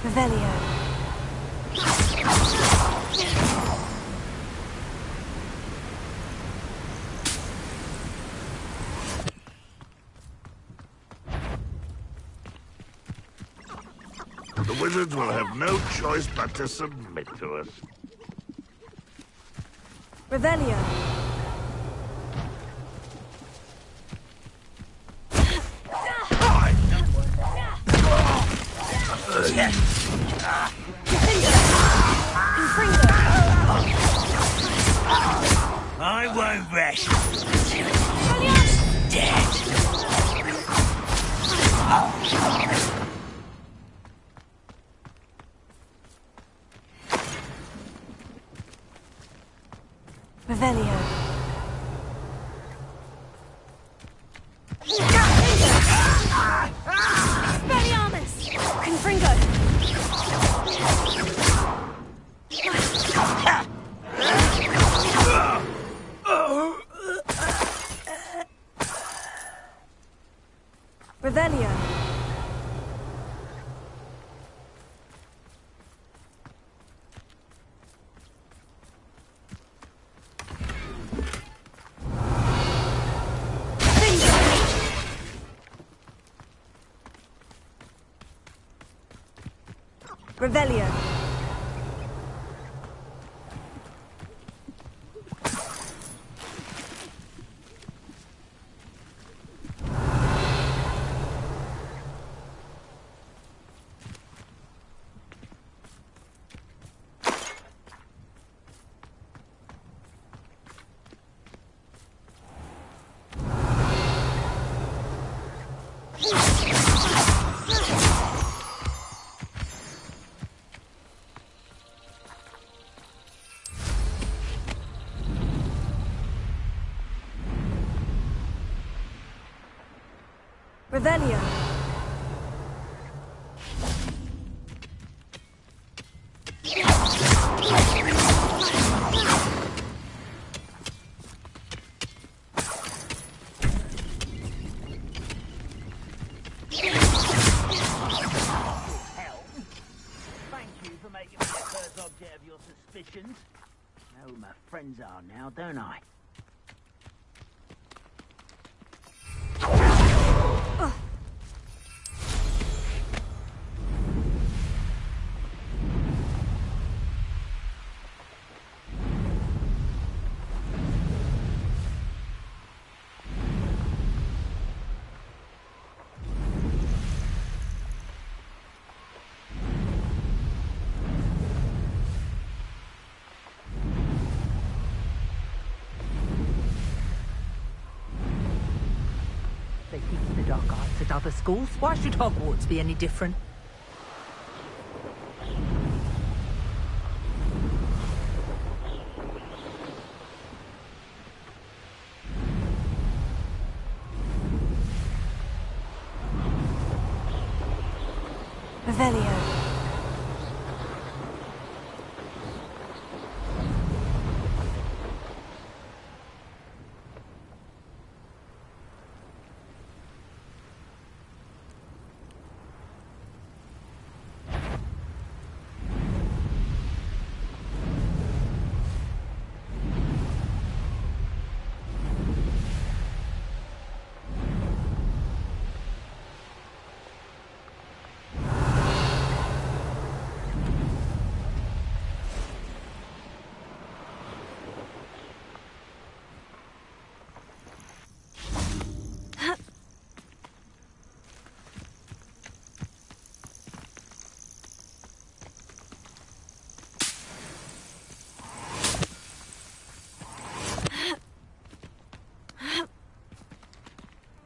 Revelio. The wizards will have no choice but to submit to us. Revelio. I won't rest until it's dead. Revelio. Expelliarmus! Confringo! Revelio. Revelio. Revelio. Know who my friends are now, don't I? They teach the dark arts at other schools. Why should Hogwarts be any different? Revelio.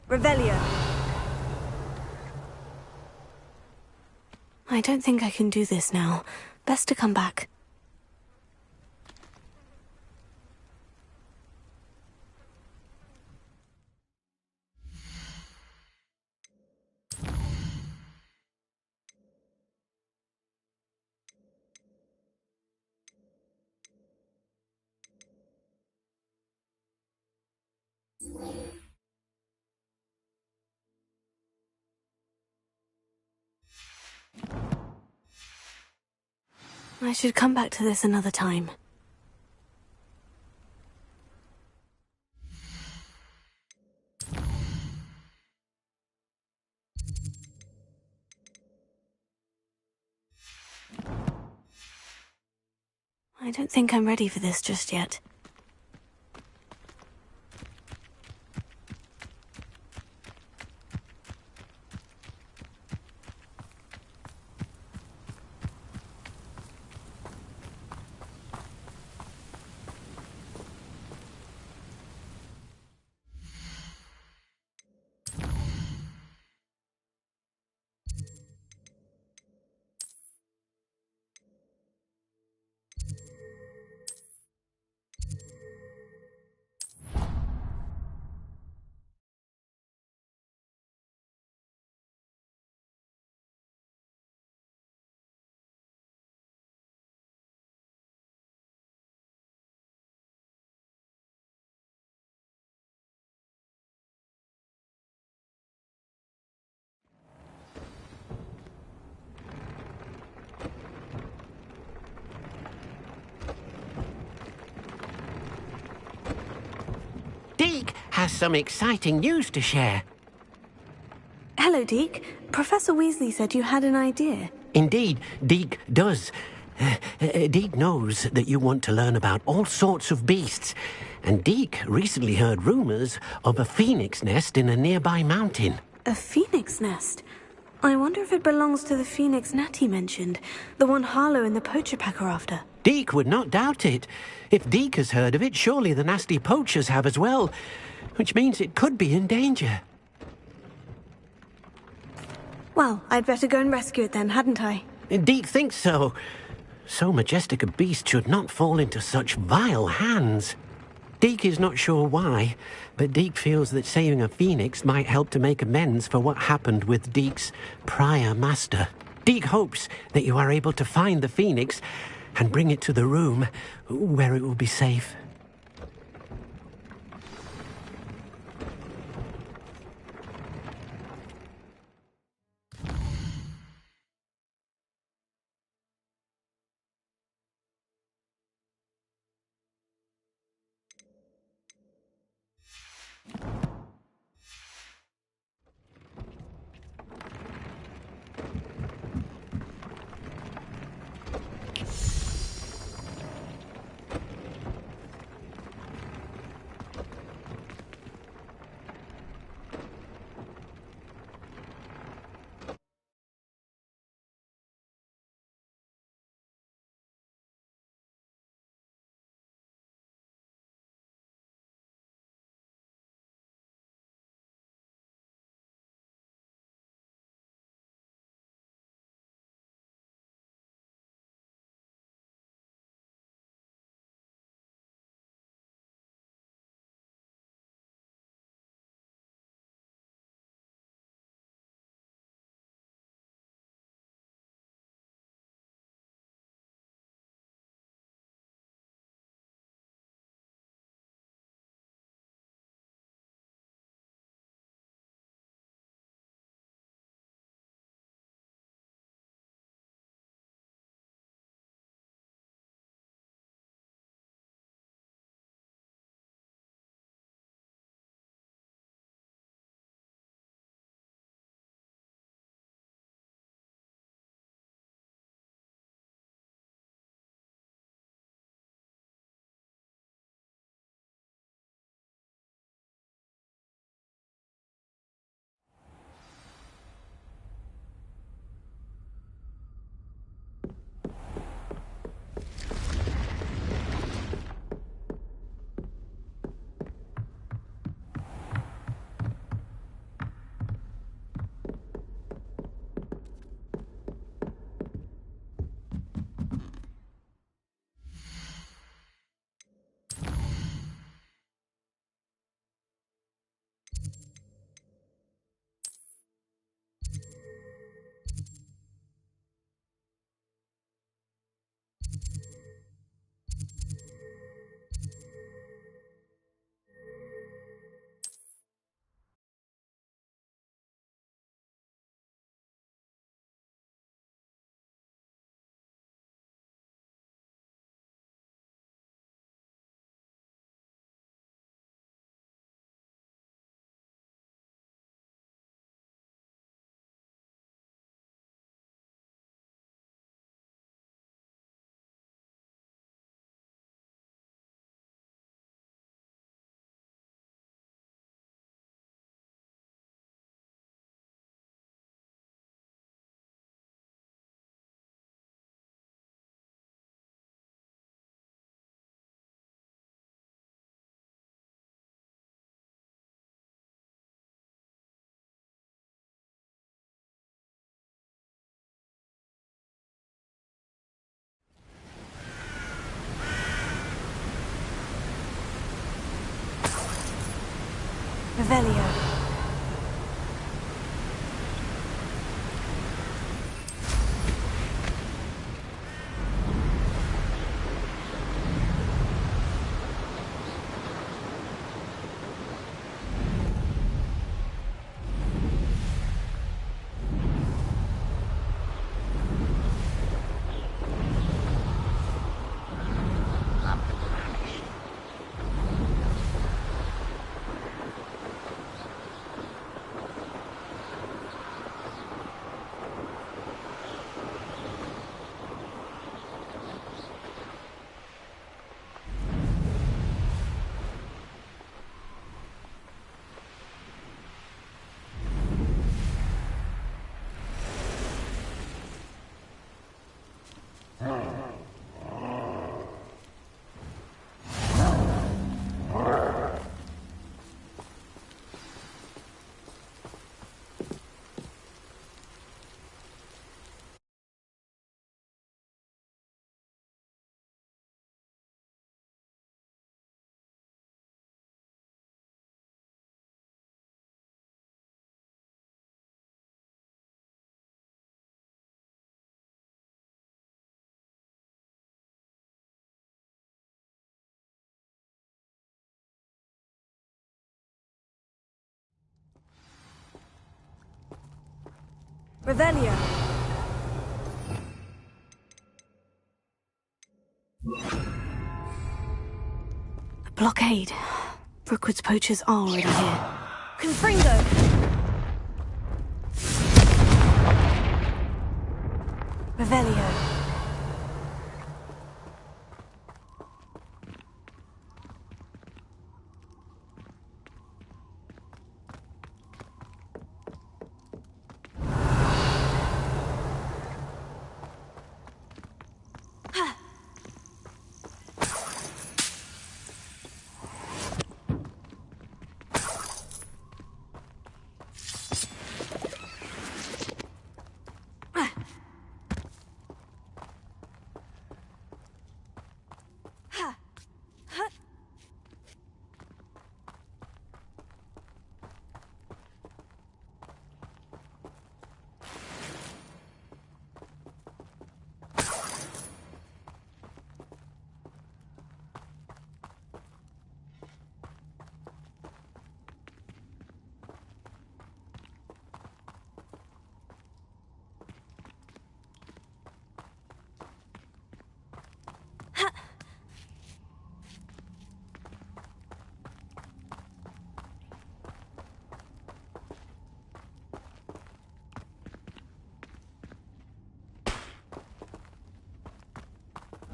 Revelio. I don't think I can do this now. Best to come back. I should come back to this another time. I don't think I'm ready for this just yet. Deke has some exciting news to share. Hello, Deke. Professor Weasley said you had an idea. Indeed, Deke does. Deke knows that you want to learn about all sorts of beasts, and Deke recently heard rumors of a phoenix nest in a nearby mountain. A phoenix nest? I wonder if it belongs to the phoenix Natty mentioned, the one Harlow and the poacher pack are after. Deke would not doubt it. If Deke has heard of it, surely the nasty poachers have as well, which means it could be in danger. Well, I'd better go and rescue it then, hadn't I? Deke thinks so. So majestic a beast should not fall into such vile hands. Deke is not sure why, but Deke feels that saving a phoenix might help to make amends for what happened with Deke's prior master. Deke hopes that you are able to find the phoenix and bring it to the room where it will be safe. Revelio. Revelio. A blockade. Brookwood's poachers are already here. Confringo! Revelio.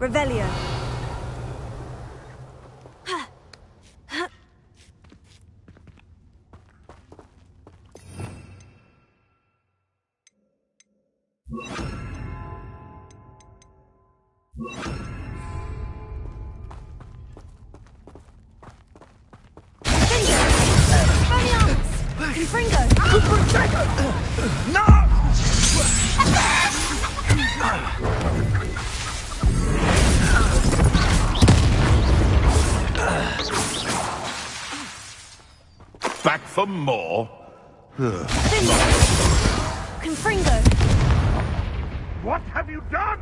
Revelio. Back for more? Confringo! What have you done?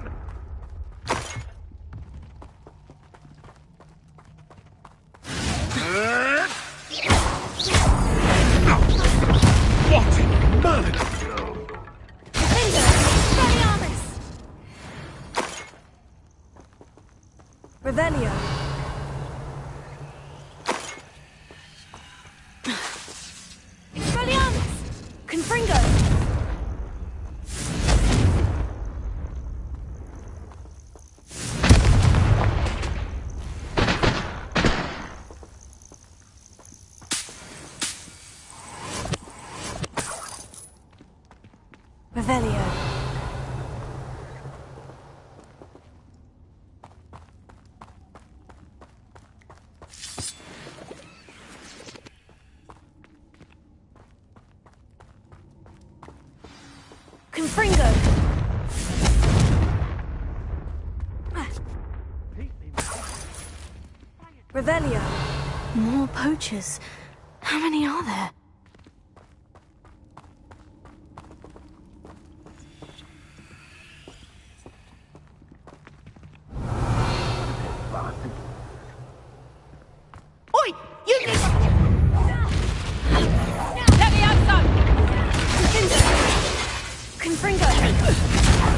What in murder? Revelio. Expelliarmus! Confringo! Revelio. Confringo! Revelio. More poachers. How many are there? Oi! You need... Let me outside! Confringo!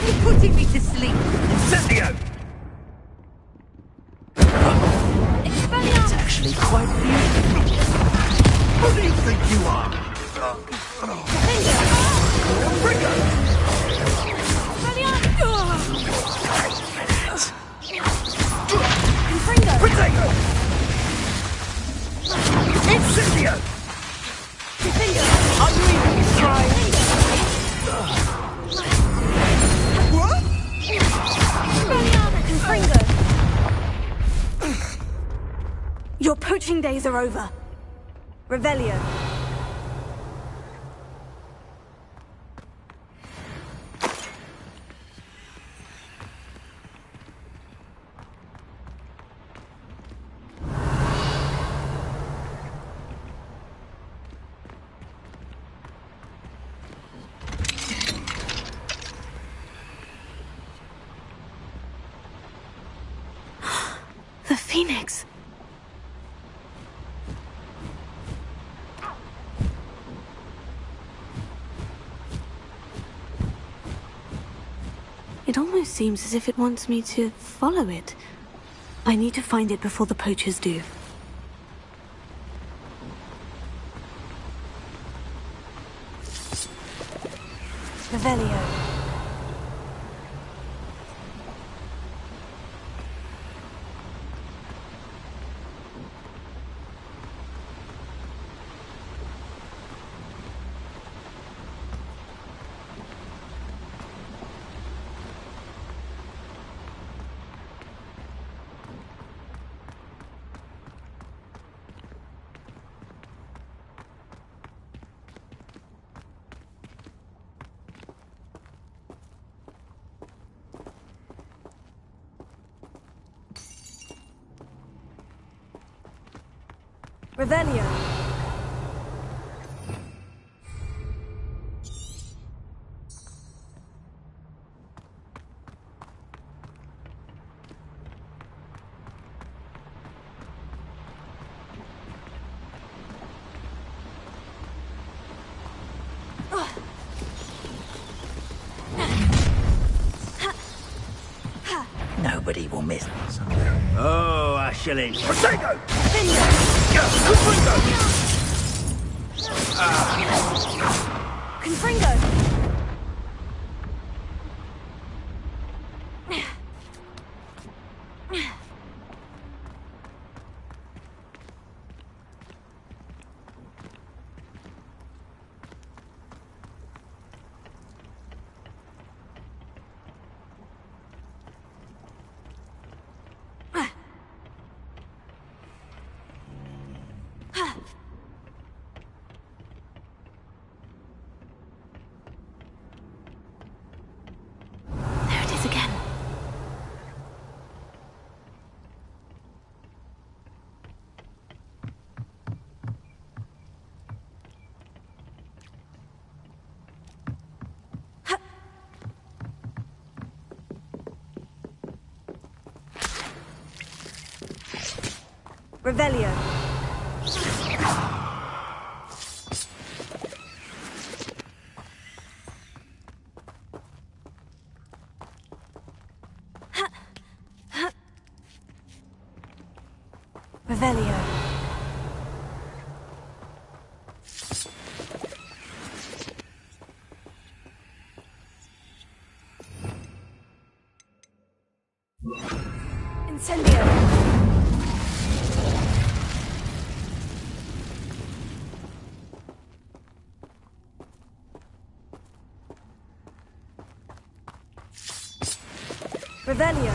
You're putting me to sleep. Incendio! Expelliarmus! Actually quite beautiful. Who do you think you are? Confringo! Confringo! Protego! Incendio! Confringo! Are you even trying? What? Confringo! Your poaching days are over. Revelio. The Phoenix. It almost seems as if it wants me to follow it. I need to find it before the poachers do. Revelio. Revelio. Nobody will miss. Oh, a shilling. Potato! Confringo! There it is again. Revelio. Revelio. Incendio. Revelio.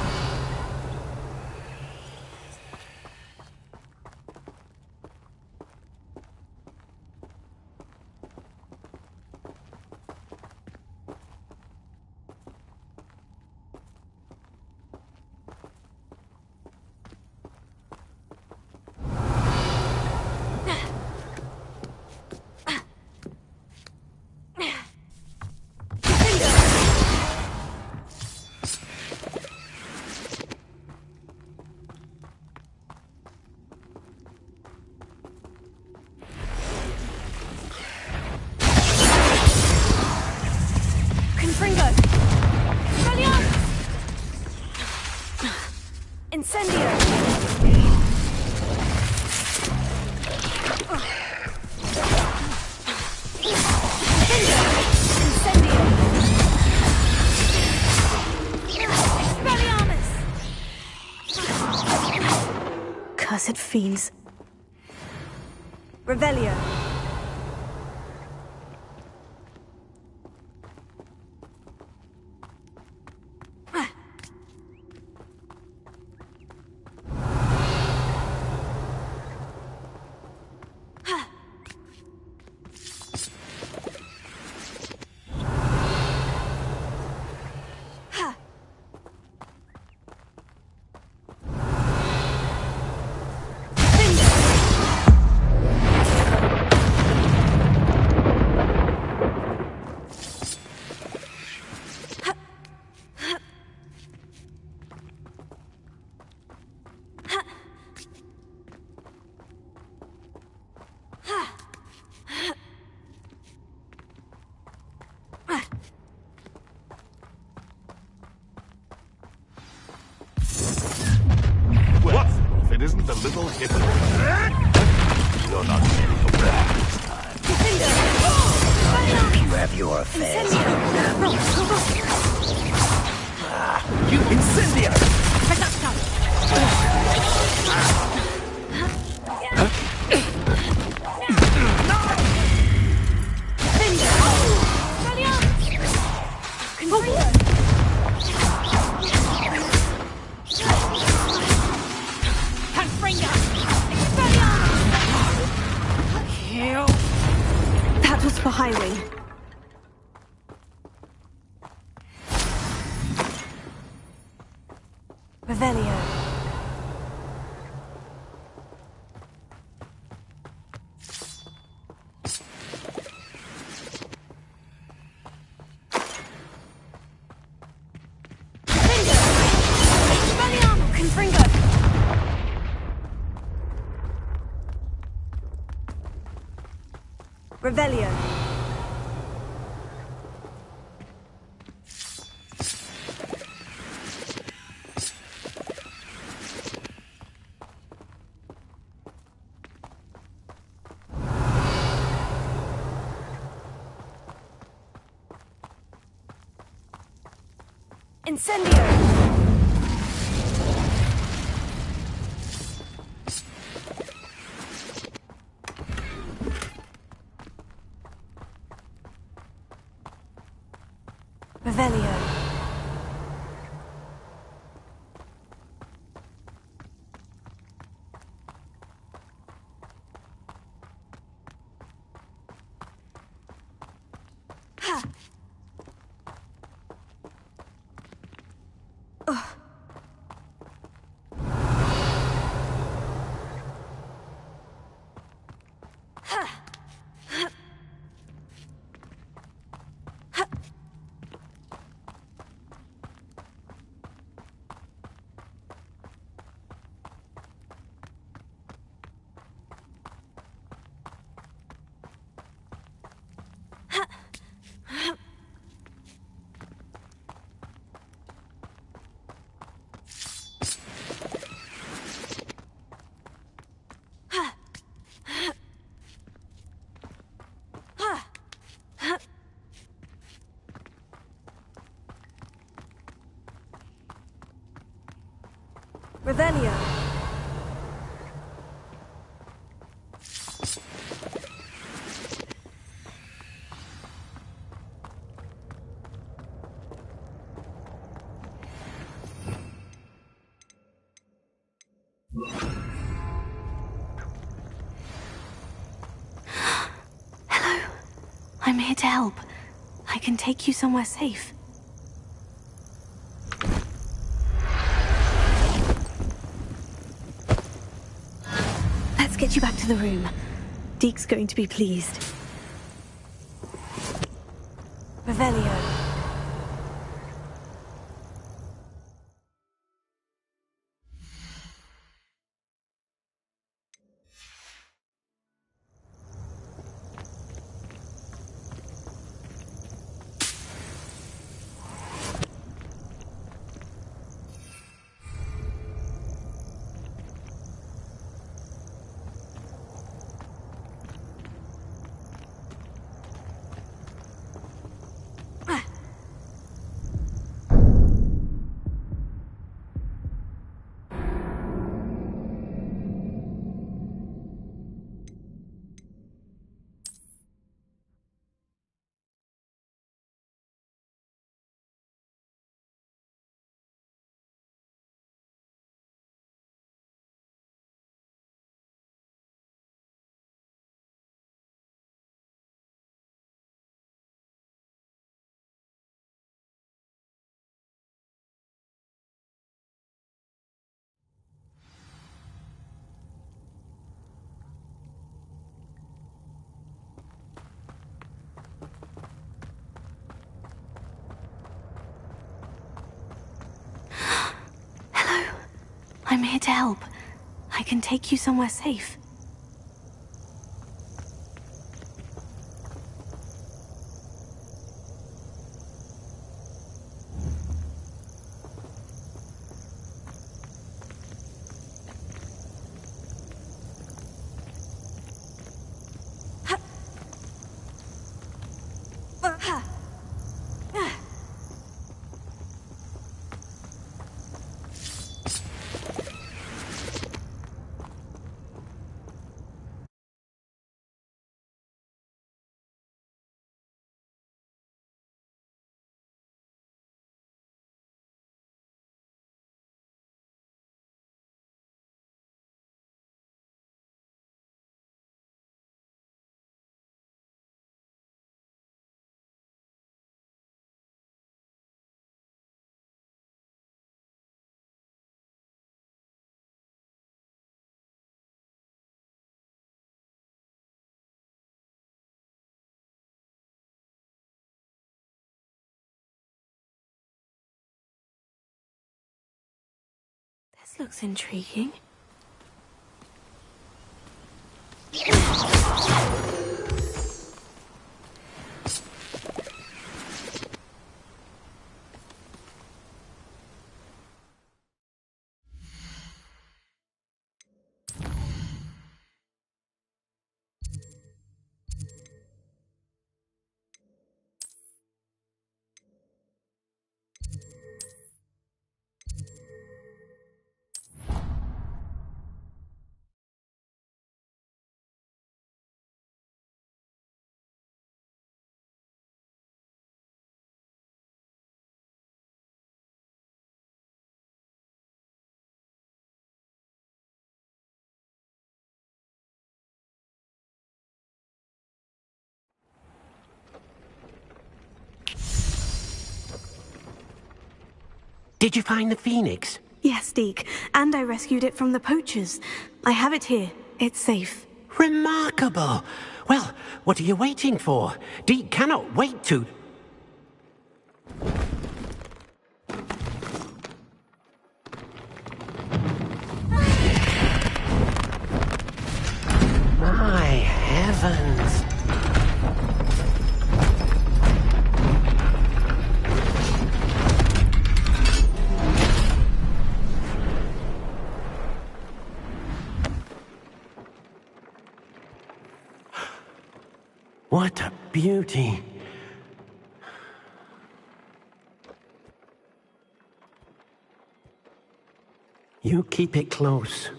Confringo. Revelio. Incendio. Cursed fiends. Revelio. You're not getting away this time. You have your affairs. You incendiary! That was for Highwing. Revelio. Revelio. Incendio. Revelio. Ha. Revelio. Hello. I'm here to help. I can take you somewhere safe. Let's get you back to the room. Deke's going to be pleased. Revelio. I'm here to help. I can take you somewhere safe. This looks intriguing. Did you find the phoenix? Yes, Deke, and I rescued it from the poachers. I have it here. It's safe. Remarkable! Well, what are you waiting for? Deke cannot wait to... My heavens! What a beauty! You keep it close.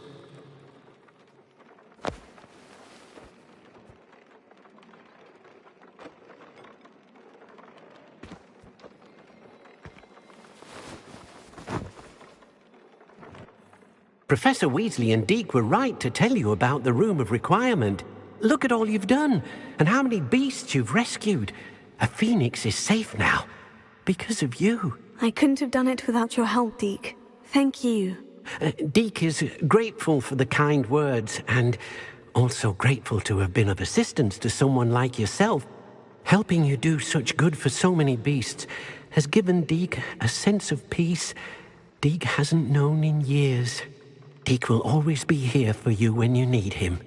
Professor Weasley and Deke were right to tell you about the Room of Requirement. Look at all you've done, and how many beasts you've rescued. A phoenix is safe now, because of you. I couldn't have done it without your help, Deke. Thank you. Deke is grateful for the kind words, and also grateful to have been of assistance to someone like yourself. Helping you do such good for so many beasts has given Deke a sense of peace Deke hasn't known in years. Deke will always be here for you when you need him.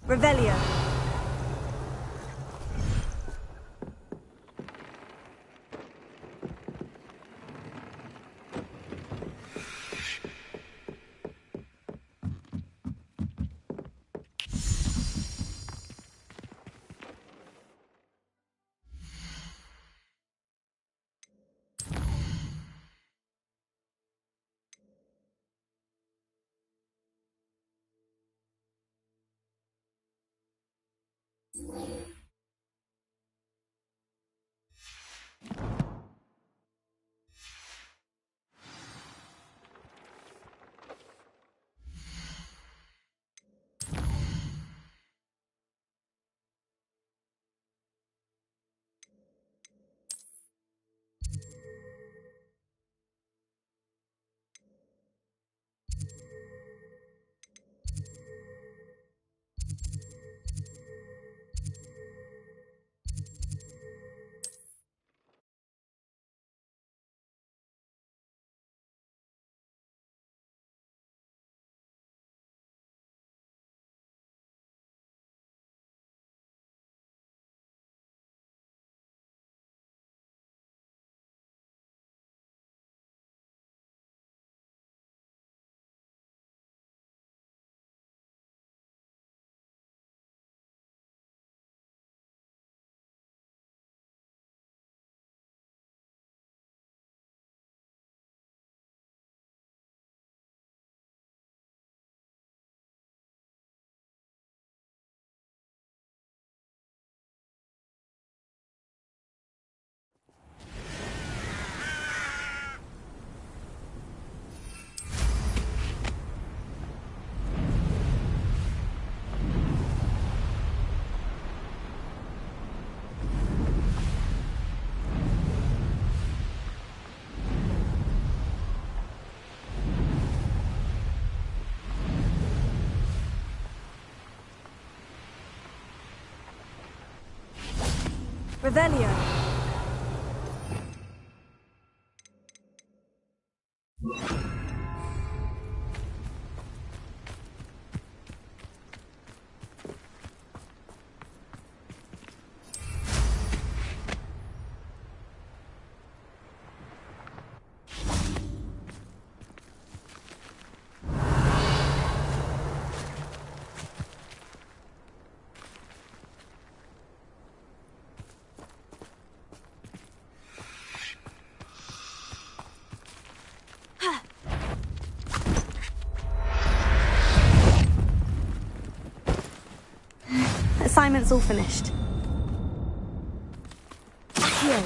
Revelio. Revelio. Assignment's all finished. Here.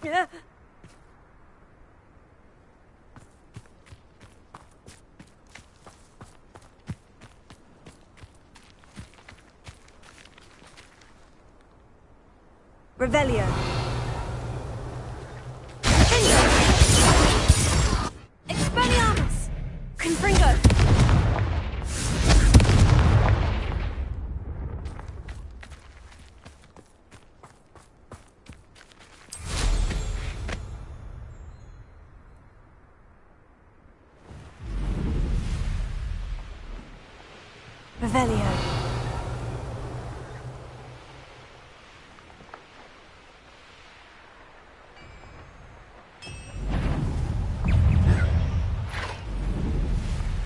Yeah. Revelio. Expelliarmus! Confringo! Revelio.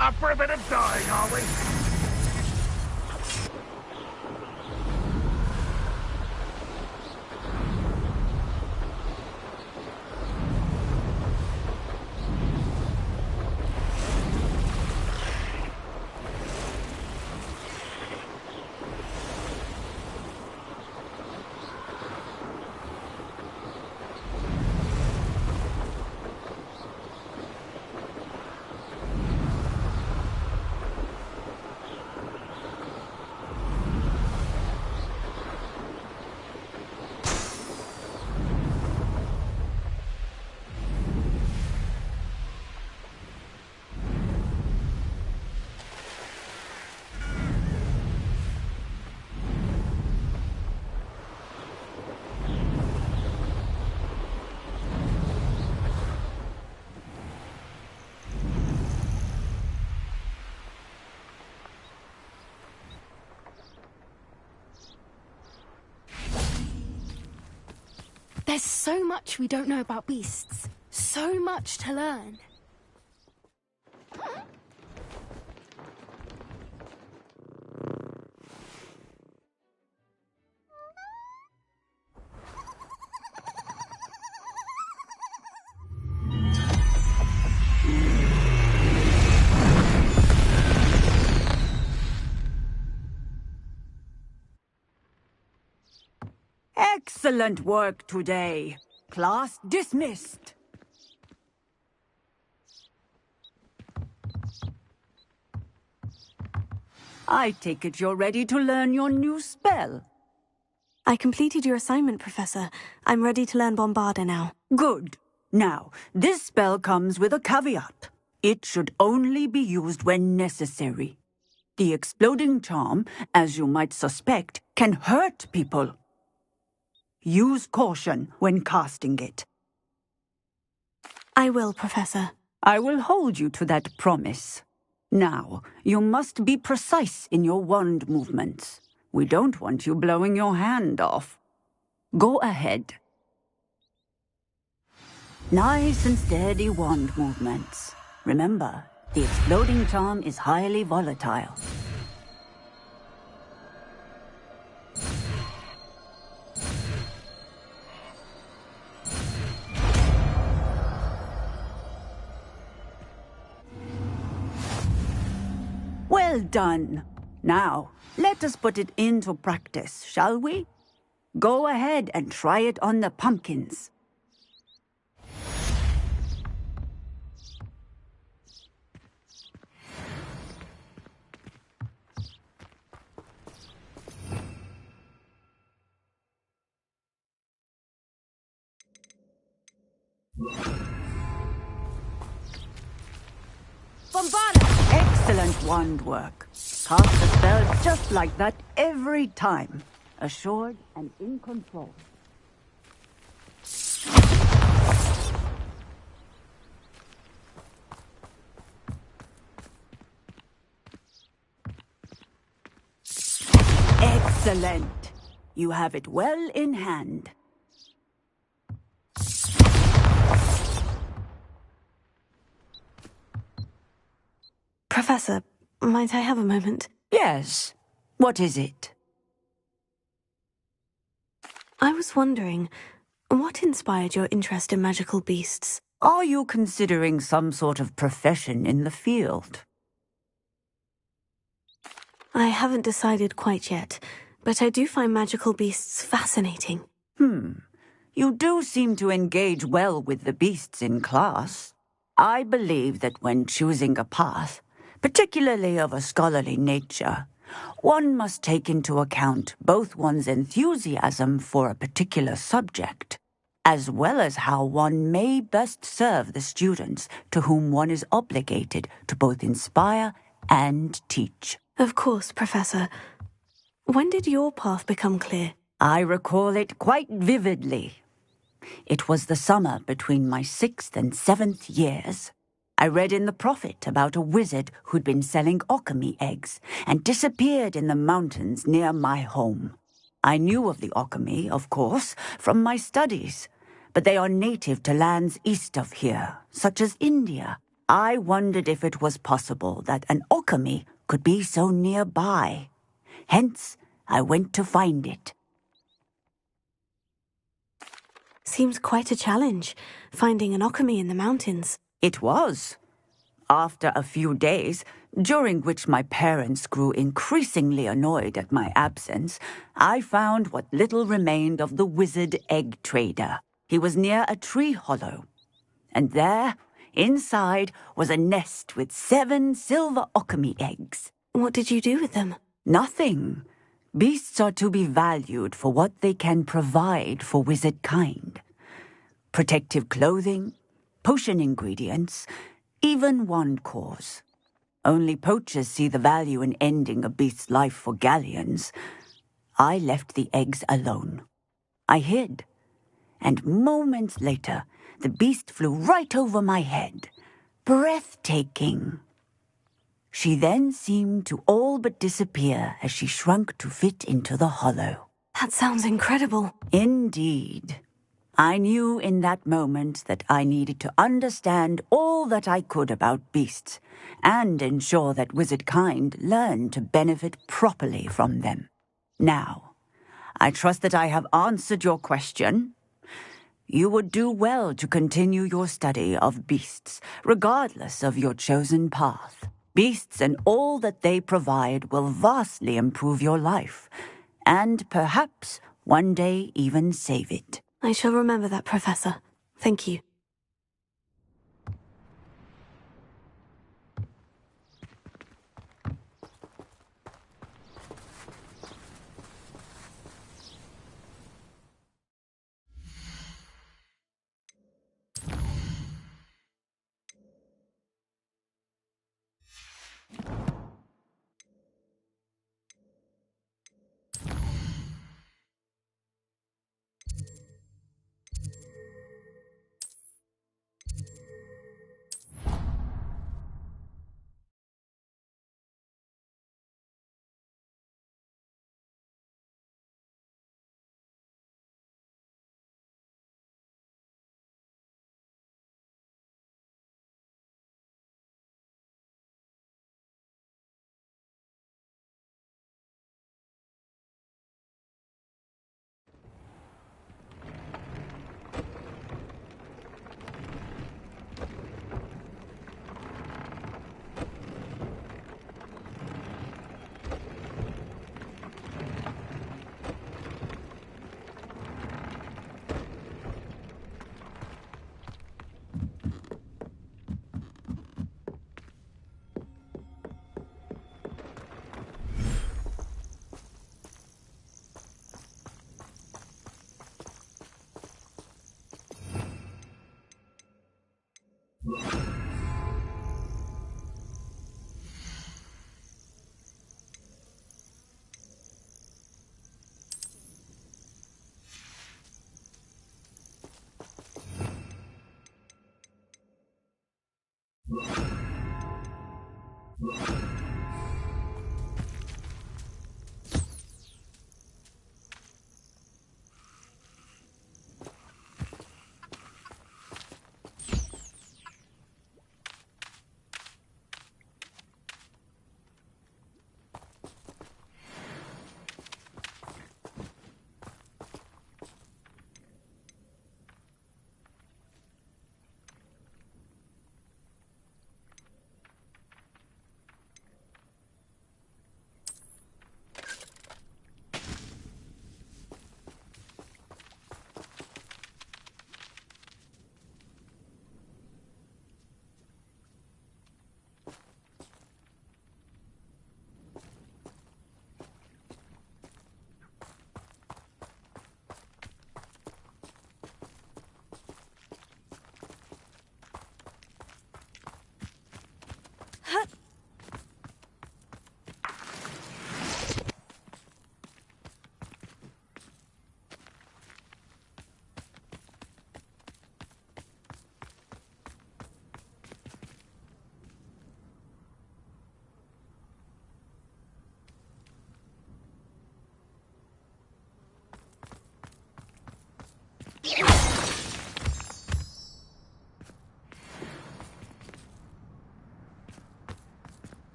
Up for a bit of dying, are we? There's so much we don't know about beasts. So much to learn. Excellent work today. Class dismissed. I take it you're ready to learn your new spell. I completed your assignment, Professor. I'm ready to learn Bombarda now. Good. Now, this spell comes with a caveat. It should only be used when necessary. The exploding charm, as you might suspect, can hurt people. Use caution when casting it. I will, Professor. I will hold you to that promise. Now, you must be precise in your wand movements. We don't want you blowing your hand off. Go ahead. Nice and steady wand movements. Remember, the exploding charm is highly volatile. Well done. Now, let us put it into practice, shall we? Go ahead and try it on the pumpkins. Bombarda! Excellent wand work. Cast the spell just like that every time. Assured and in control. Excellent. You have it well in hand. Professor, might I have a moment? Yes. What is it? I was wondering, what inspired your interest in magical beasts? Are you considering some sort of profession in the field? I haven't decided quite yet, but I do find magical beasts fascinating. You do seem to engage well with the beasts in class. I believe that when choosing a path, particularly of a scholarly nature, one must take into account both one's enthusiasm for a particular subject, as well as how one may best serve the students to whom one is obligated to both inspire and teach. Of course, Professor. When did your path become clear? I recall it quite vividly. It was the summer between my 6th and 7th years. I read in the Prophet about a wizard who'd been selling alchemy eggs and disappeared in the mountains near my home. I knew of the alchemy, of course, from my studies, but they are native to lands east of here, such as India. I wondered if it was possible that an alchemy could be so nearby. Hence, I went to find it. Seems quite a challenge, finding an alchemy in the mountains. It was. After a few days, during which my parents grew increasingly annoyed at my absence, I found what little remained of the wizard egg trader. He was near a tree hollow. And there, inside, was a nest with 7 silver alchemy eggs. What did you do with them? Nothing. Beasts are to be valued for what they can provide for wizard kind. Protective clothing, potion ingredients, even wand cores. Only poachers see the value in ending a beast's life for galleons. I left the eggs alone. I hid, and moments later, the beast flew right over my head. Breathtaking. She then seemed to all but disappear as she shrunk to fit into the hollow. That sounds incredible. Indeed. I knew in that moment that I needed to understand all that I could about beasts and ensure that wizard kind learned to benefit properly from them. Now, I trust that I have answered your question. You would do well to continue your study of beasts, regardless of your chosen path. Beasts and all that they provide will vastly improve your life, and perhaps one day even save it. I shall remember that, Professor. Thank you.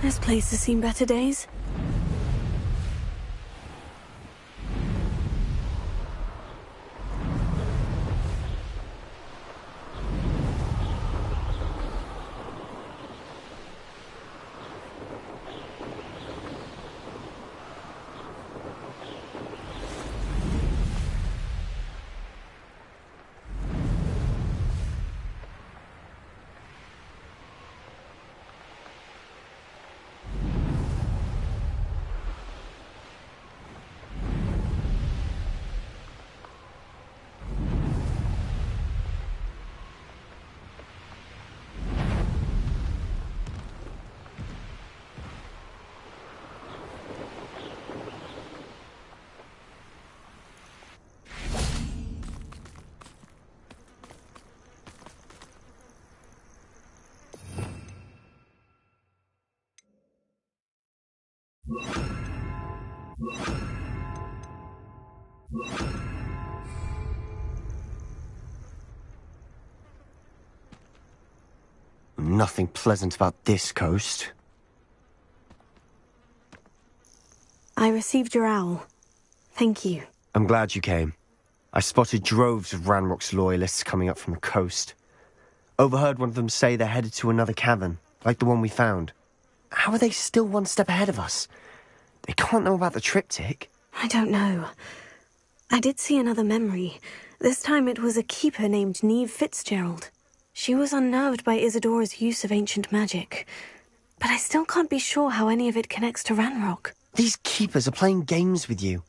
This place has seen better days. Nothing pleasant about this coast. I received your owl. Thank you. I'm glad you came. I spotted droves of Ranrock's loyalists coming up from the coast. Overheard one of them say they're headed to another cavern, like the one we found. How are they still one step ahead of us? They can't know about the triptych. I don't know. I did see another memory. This time it was a keeper named Neve Fitzgerald. She was unnerved by Isadora's use of ancient magic. But I still can't be sure how any of it connects to Ranrock. These keepers are playing games with you.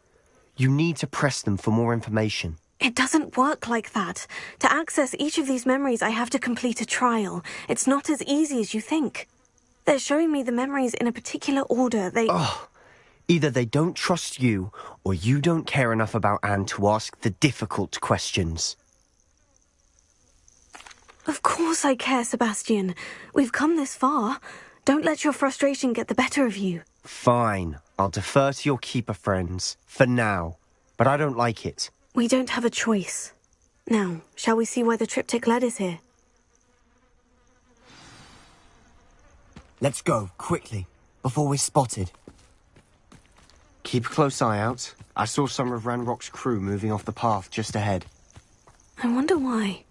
You need to press them for more information. It doesn't work like that. To access each of these memories, I have to complete a trial. It's not as easy as you think. They're showing me the memories in a particular order. Either they don't trust you, or you don't care enough about Anne to ask the difficult questions. Of course I care, Sebastian. We've come this far. Don't let your frustration get the better of you. Fine. I'll defer to your keeper friends, for now. But I don't like it. We don't have a choice. Now, shall we see why the triptych led us here? Let's go, quickly, before we're spotted. Keep a close eye out. I saw some of Ranrock's crew moving off the path just ahead. I wonder why.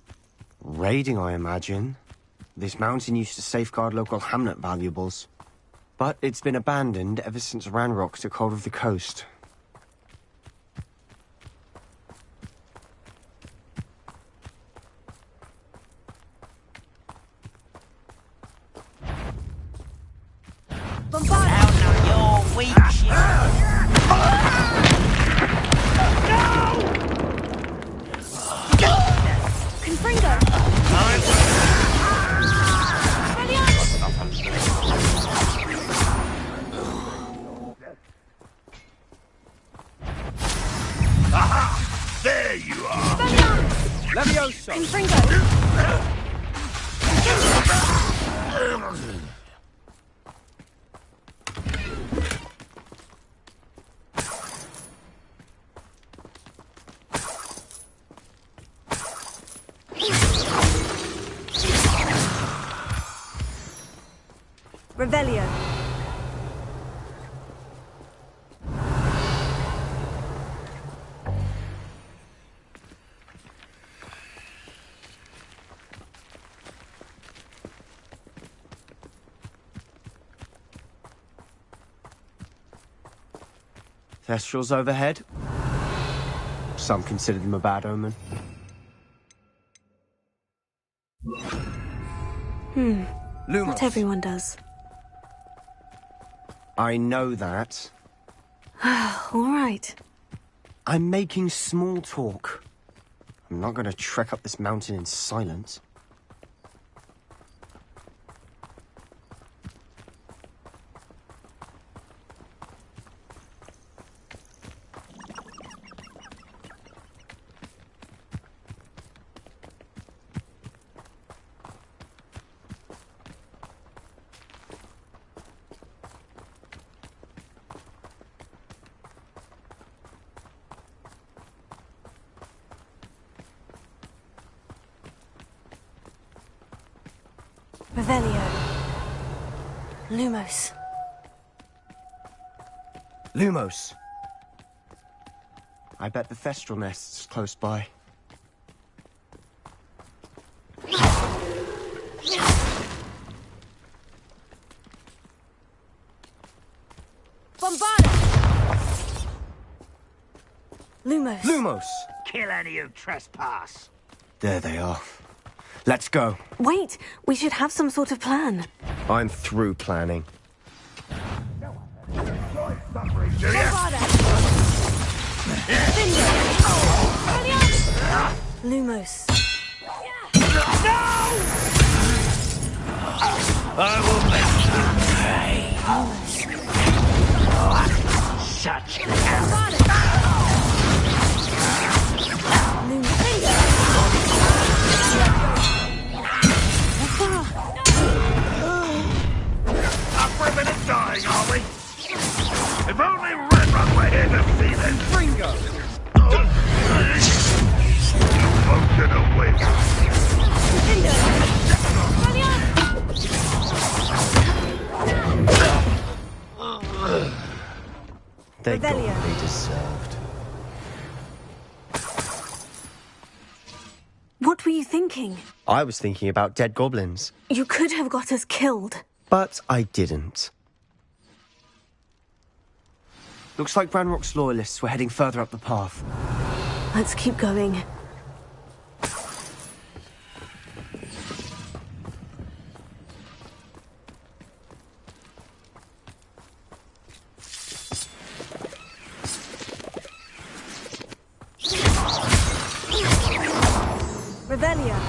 Raiding, I imagine. This mountain used to safeguard local hamlet valuables. But it's been abandoned ever since Ranrock took hold of the coast. There you are! Levioso! Revelio. Thestrals overhead. Some consider them a bad omen. Lumos. Not everyone does. I know that. All right. I'm making small talk. I'm not going to trek up this mountain in silence. Revelio. Lumos. Lumos. I bet the Thestral nest's close by. Lumos. Lumos! Kill any who trespass. There they are. Let's go. Wait, we should have some sort of plan. I'm through planning. Lumos. I will make you pay. Such Ribbon and dying, are we? If only Redrun were here to see this! Ringo! You won't get away from They got what they deserved. What were you thinking? I was thinking about dead goblins. You could have got us killed. But I didn't. Looks like Ranrock's loyalists were heading further up the path. Let's keep going. Revelia.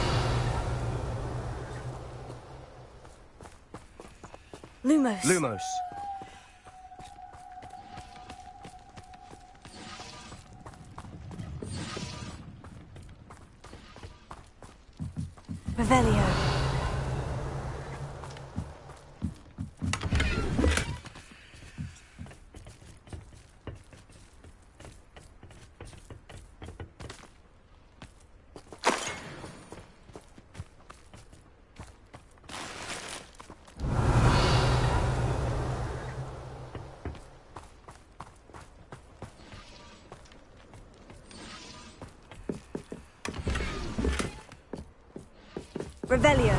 Lumos. Lumos. Revelio. Revelio.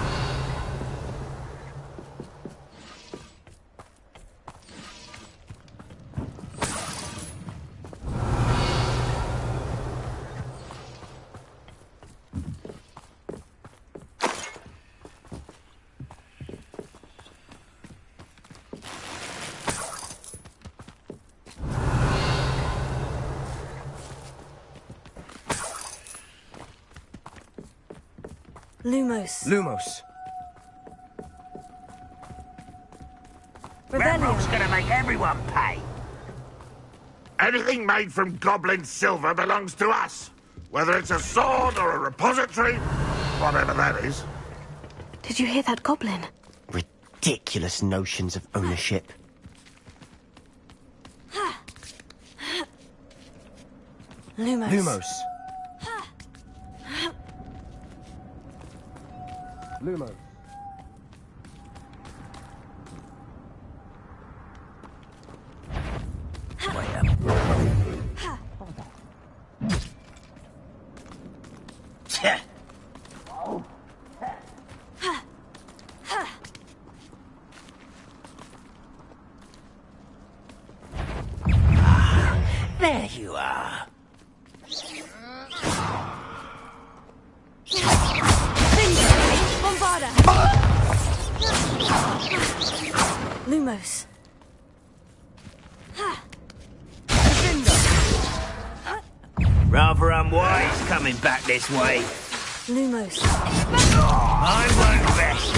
Lumos. Lumos. Ranrock's gonna make everyone pay. Anything made from goblin silver belongs to us. Whether it's a sword or a repository, whatever that is. Did you hear that goblin? Ridiculous notions of ownership. Lumos. Lumos. Lumos. There you are. Lumos. Rather unwise coming back this way. Lumos. I won't rest.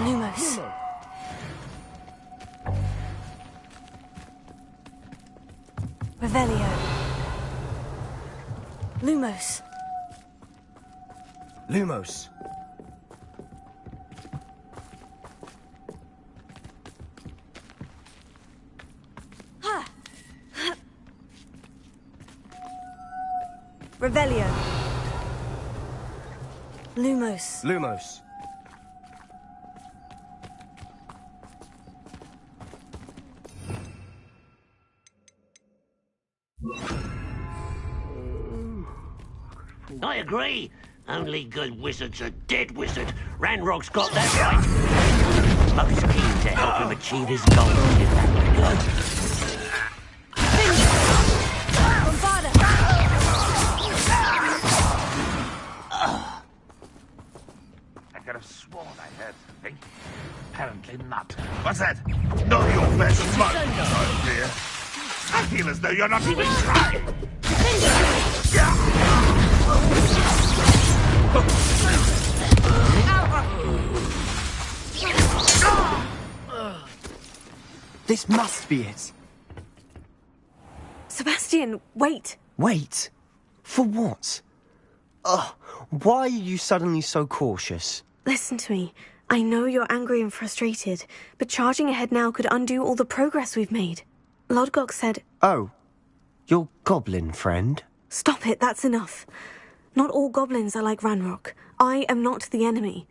Lumos. Revelio. Lumos. Lumos. Revelio. Lumos. Lumos. I agree. Only good wizard's a dead wizard. Ranrock's got that right. Most keen to help him achieve his goal. If that would go. I could have sworn I heard something. Apparently not. What's that? Know your best money, oh dear. I feel as though you're not even trying. This must be it. Sebastian, wait. Wait? For what? Why are you suddenly so cautious? Listen to me. I know you're angry and frustrated, but charging ahead now could undo all the progress we've made. Lodgok said... Oh, your goblin friend? Stop it, that's enough. Not all goblins are like Ranrock. I am not the enemy.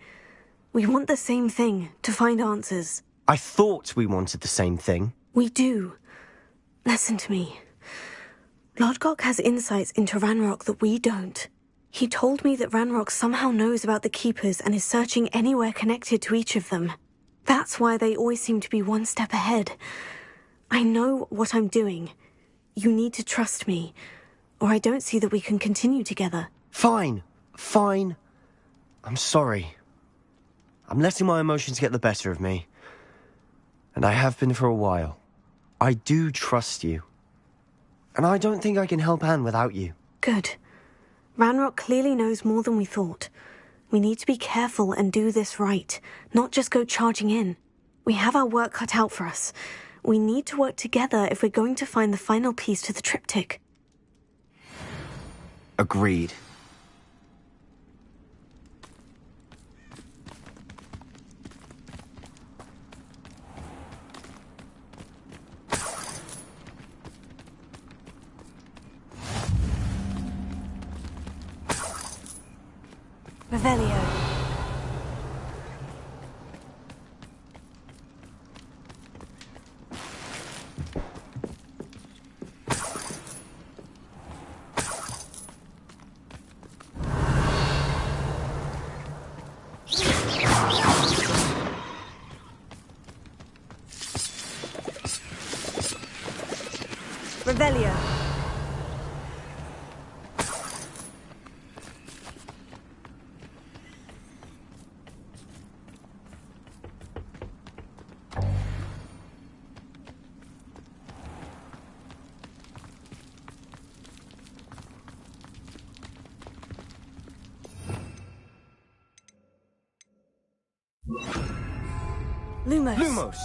We want the same thing, to find answers. I thought we wanted the same thing. We do. Listen to me. Lodgok has insights into Ranrock that we don't. He told me that Ranrock somehow knows about the Keepers and is searching anywhere connected to each of them. That's why they always seem to be one step ahead. I know what I'm doing. You need to trust me, or I don't see that we can continue together. Fine. Fine. I'm sorry. I'm letting my emotions get the better of me. And I have been for a while. I do trust you. And I don't think I can help Anne without you. Good. Ranrock clearly knows more than we thought. We need to be careful and do this right, not just go charging in. We have our work cut out for us. We need to work together if we're going to find the final piece to the triptych. Agreed. Revelio. Revelio. Lumos. Lumos!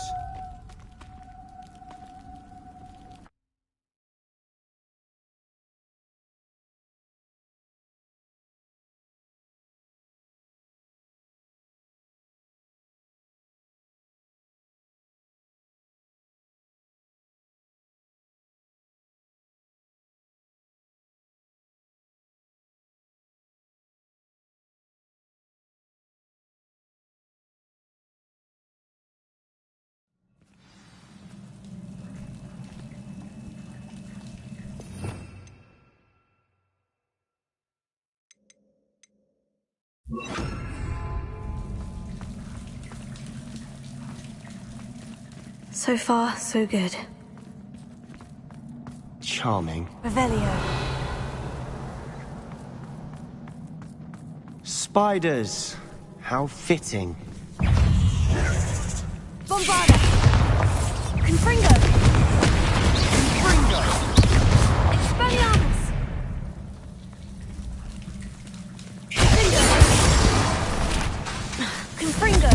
So far, so good. Charming. Revelio. Spiders. How fitting. Bombarda! Confringo! Confringo! Expelliarmus! Confringo!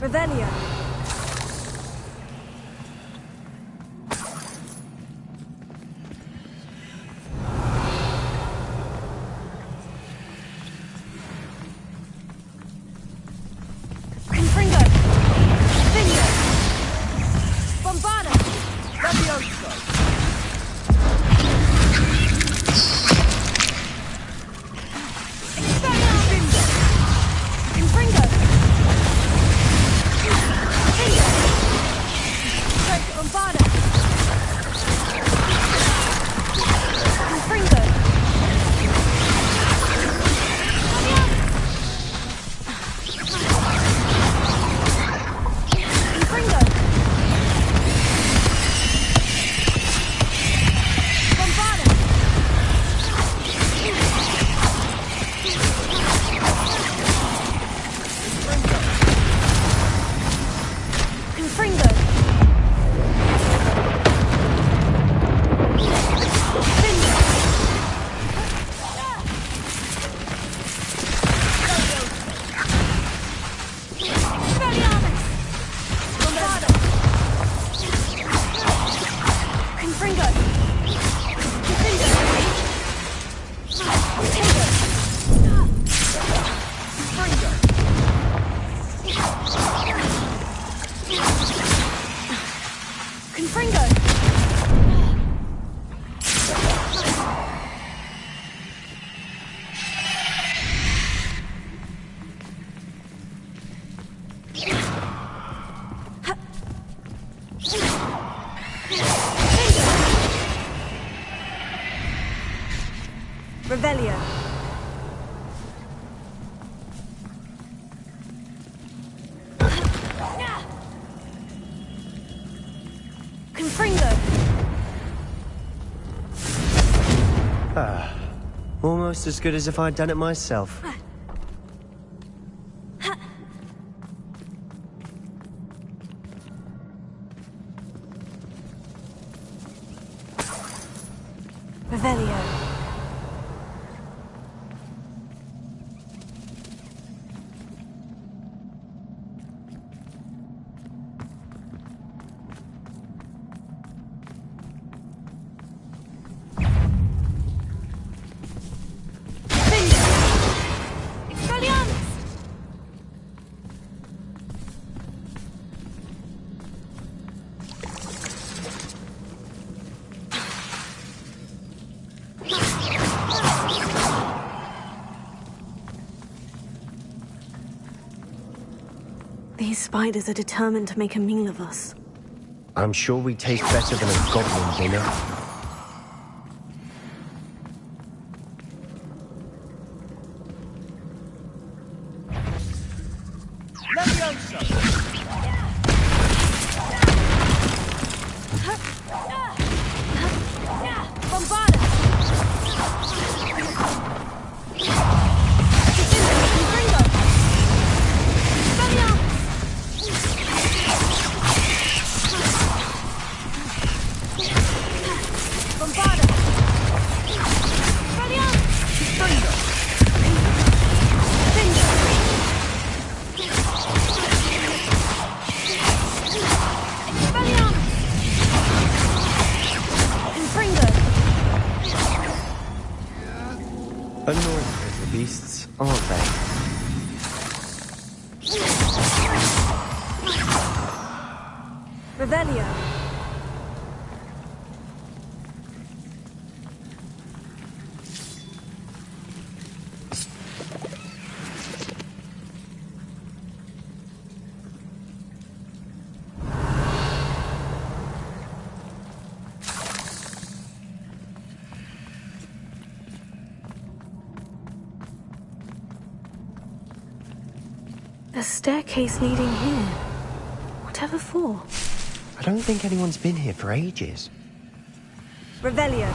Revelio. Confringo. Bingo. Revelio. Confringo. Almost as good as if I'd done it myself. Revelio. These spiders are determined to make a meal of us. I'm sure we taste better than a goblin dinner. Annoying little beasts, aren't they? Revelio. A staircase leading here. Whatever for? I don't think anyone's been here for ages. Revelio.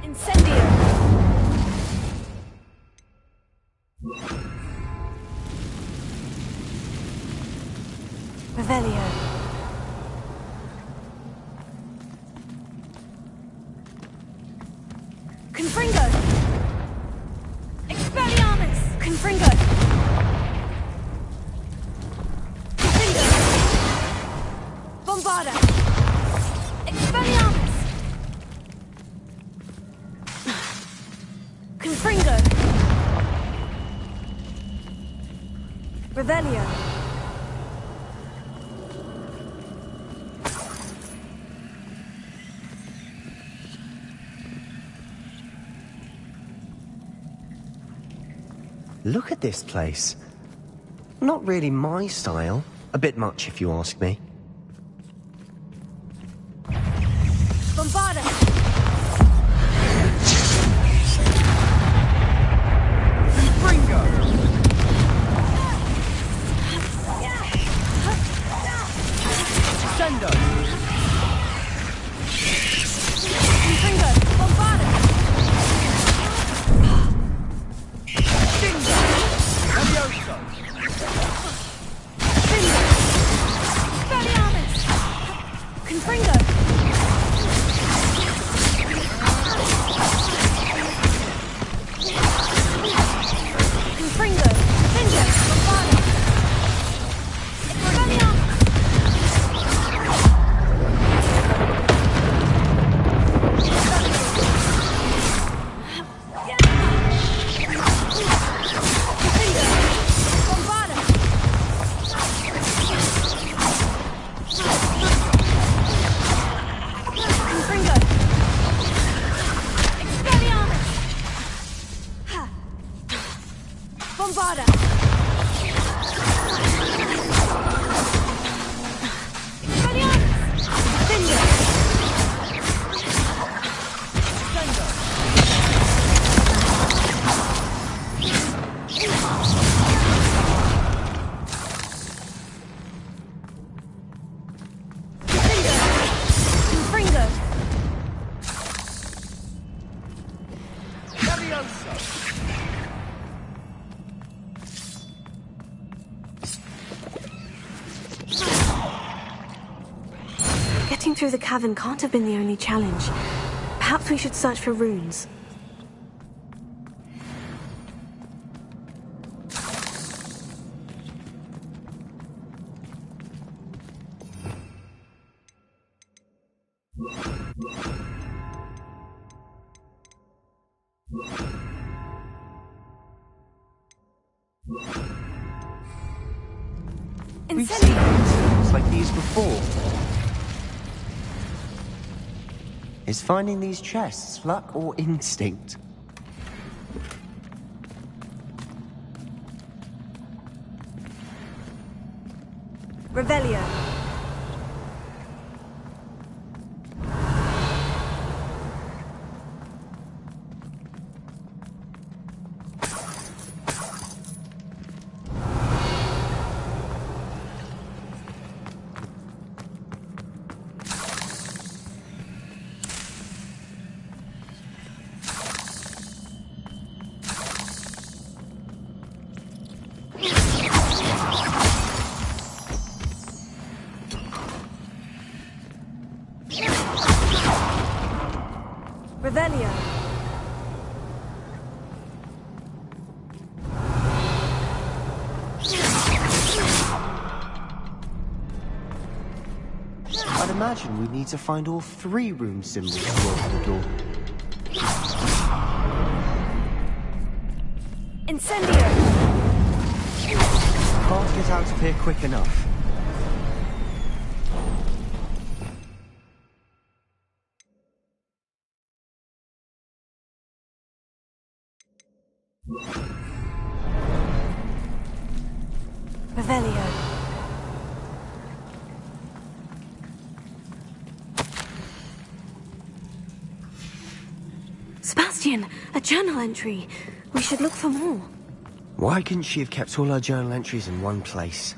Incendio. Revelio. Confringo! Expelliarmus! Confringo! Confringo! Bombarda! Expelliarmus! Confringo! Revelio! Look at this place. Not really my style. A bit much, if you ask me. Bombarda! Confringo! Sendo! Confringo! Bombarda! Levioso! Expelliarmus! Bombarda! Getting through the cavern can't have been the only challenge. Perhaps we should search for runes. We've seen rooms like these before. Is finding these chests luck or instinct? Revelio. Revelio. I'd imagine we need to find all 3 rune symbols to open the door. Incendio! Can't get out of here quick enough. Revelio. Sebastian, a journal entry. We should look for more. Why couldn't she have kept all her journal entries in one place?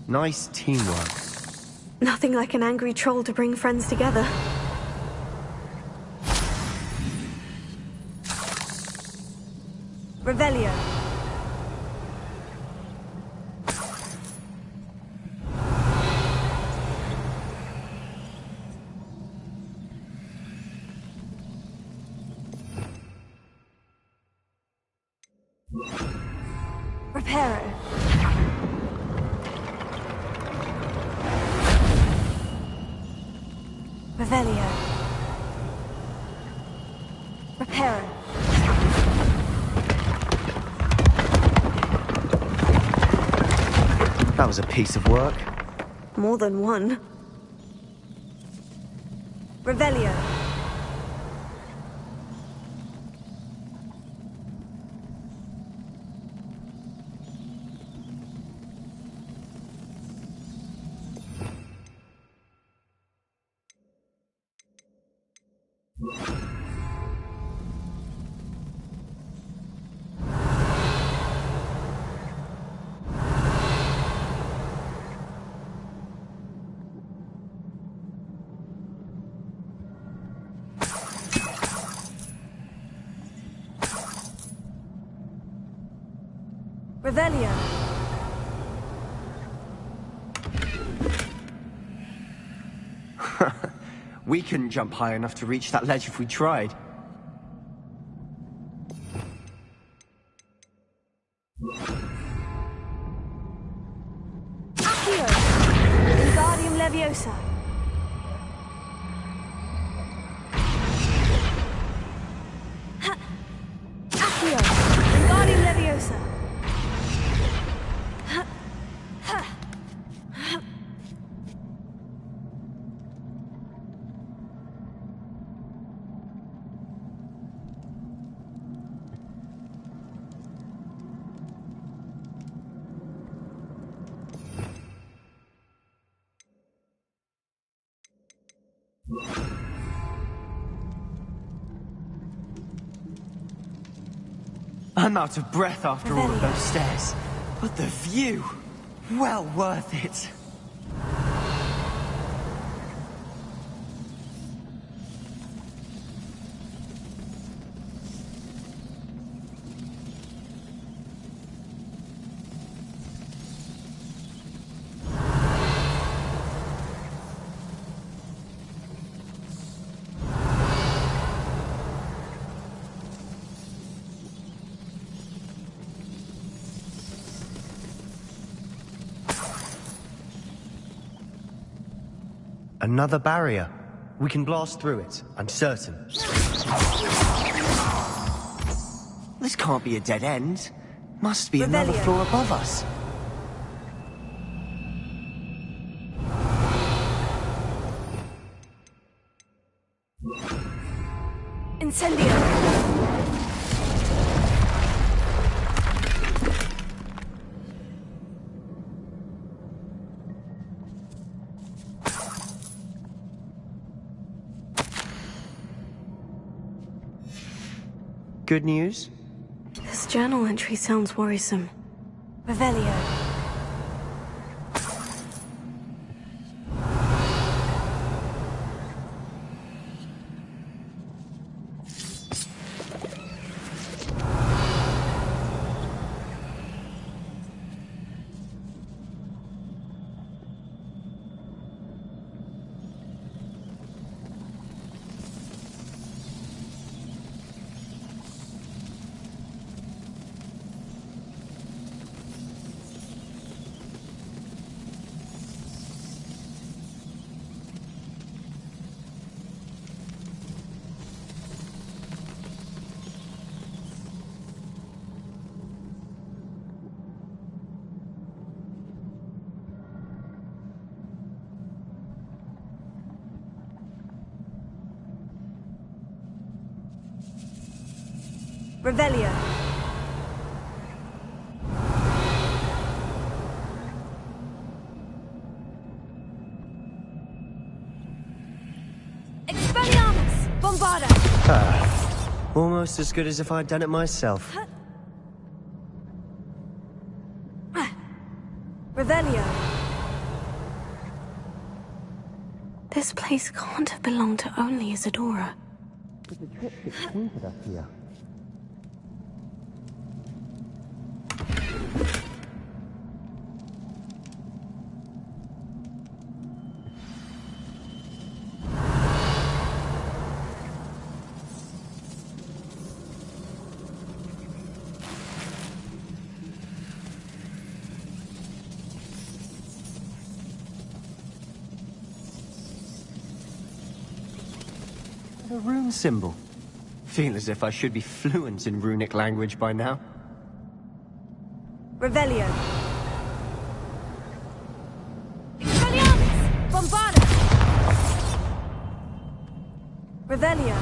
Nice teamwork. Nothing like an angry troll to bring friends together. Revelio. Reparo. Revelio. Reparo. That was a piece of work. More than one. Revelio. Revelio. We couldn't jump high enough to reach that ledge if we tried. Accio. Wingardium Leviosa. Accio. Wingardium Leviosa. I'm out of breath after all of those stairs. But the view! Well worth it. Another barrier. We can blast through it, I'm certain. This can't be a dead end. Must be another floor above us. Incendio. Good news? This journal entry sounds worrisome. Revelio. Revelio. Expelliarmus! Bombarda! Almost as good as if I'd done it myself. Revelio. This place can't have belonged to only Isadora. But the triptych pointed us here. A rune symbol. Feel as if I should be fluent in runic language by now. Revelio. Expelliarmus! Bombardus! Revelio.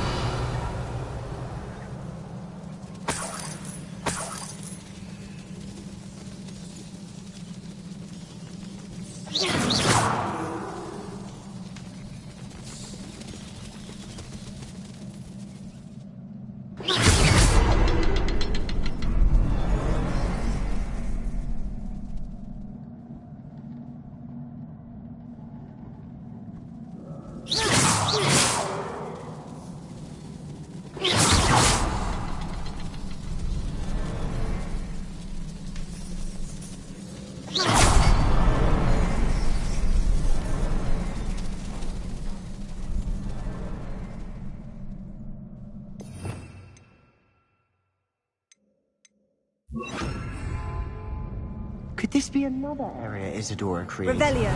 Could this be another area Isadora created? Revelio.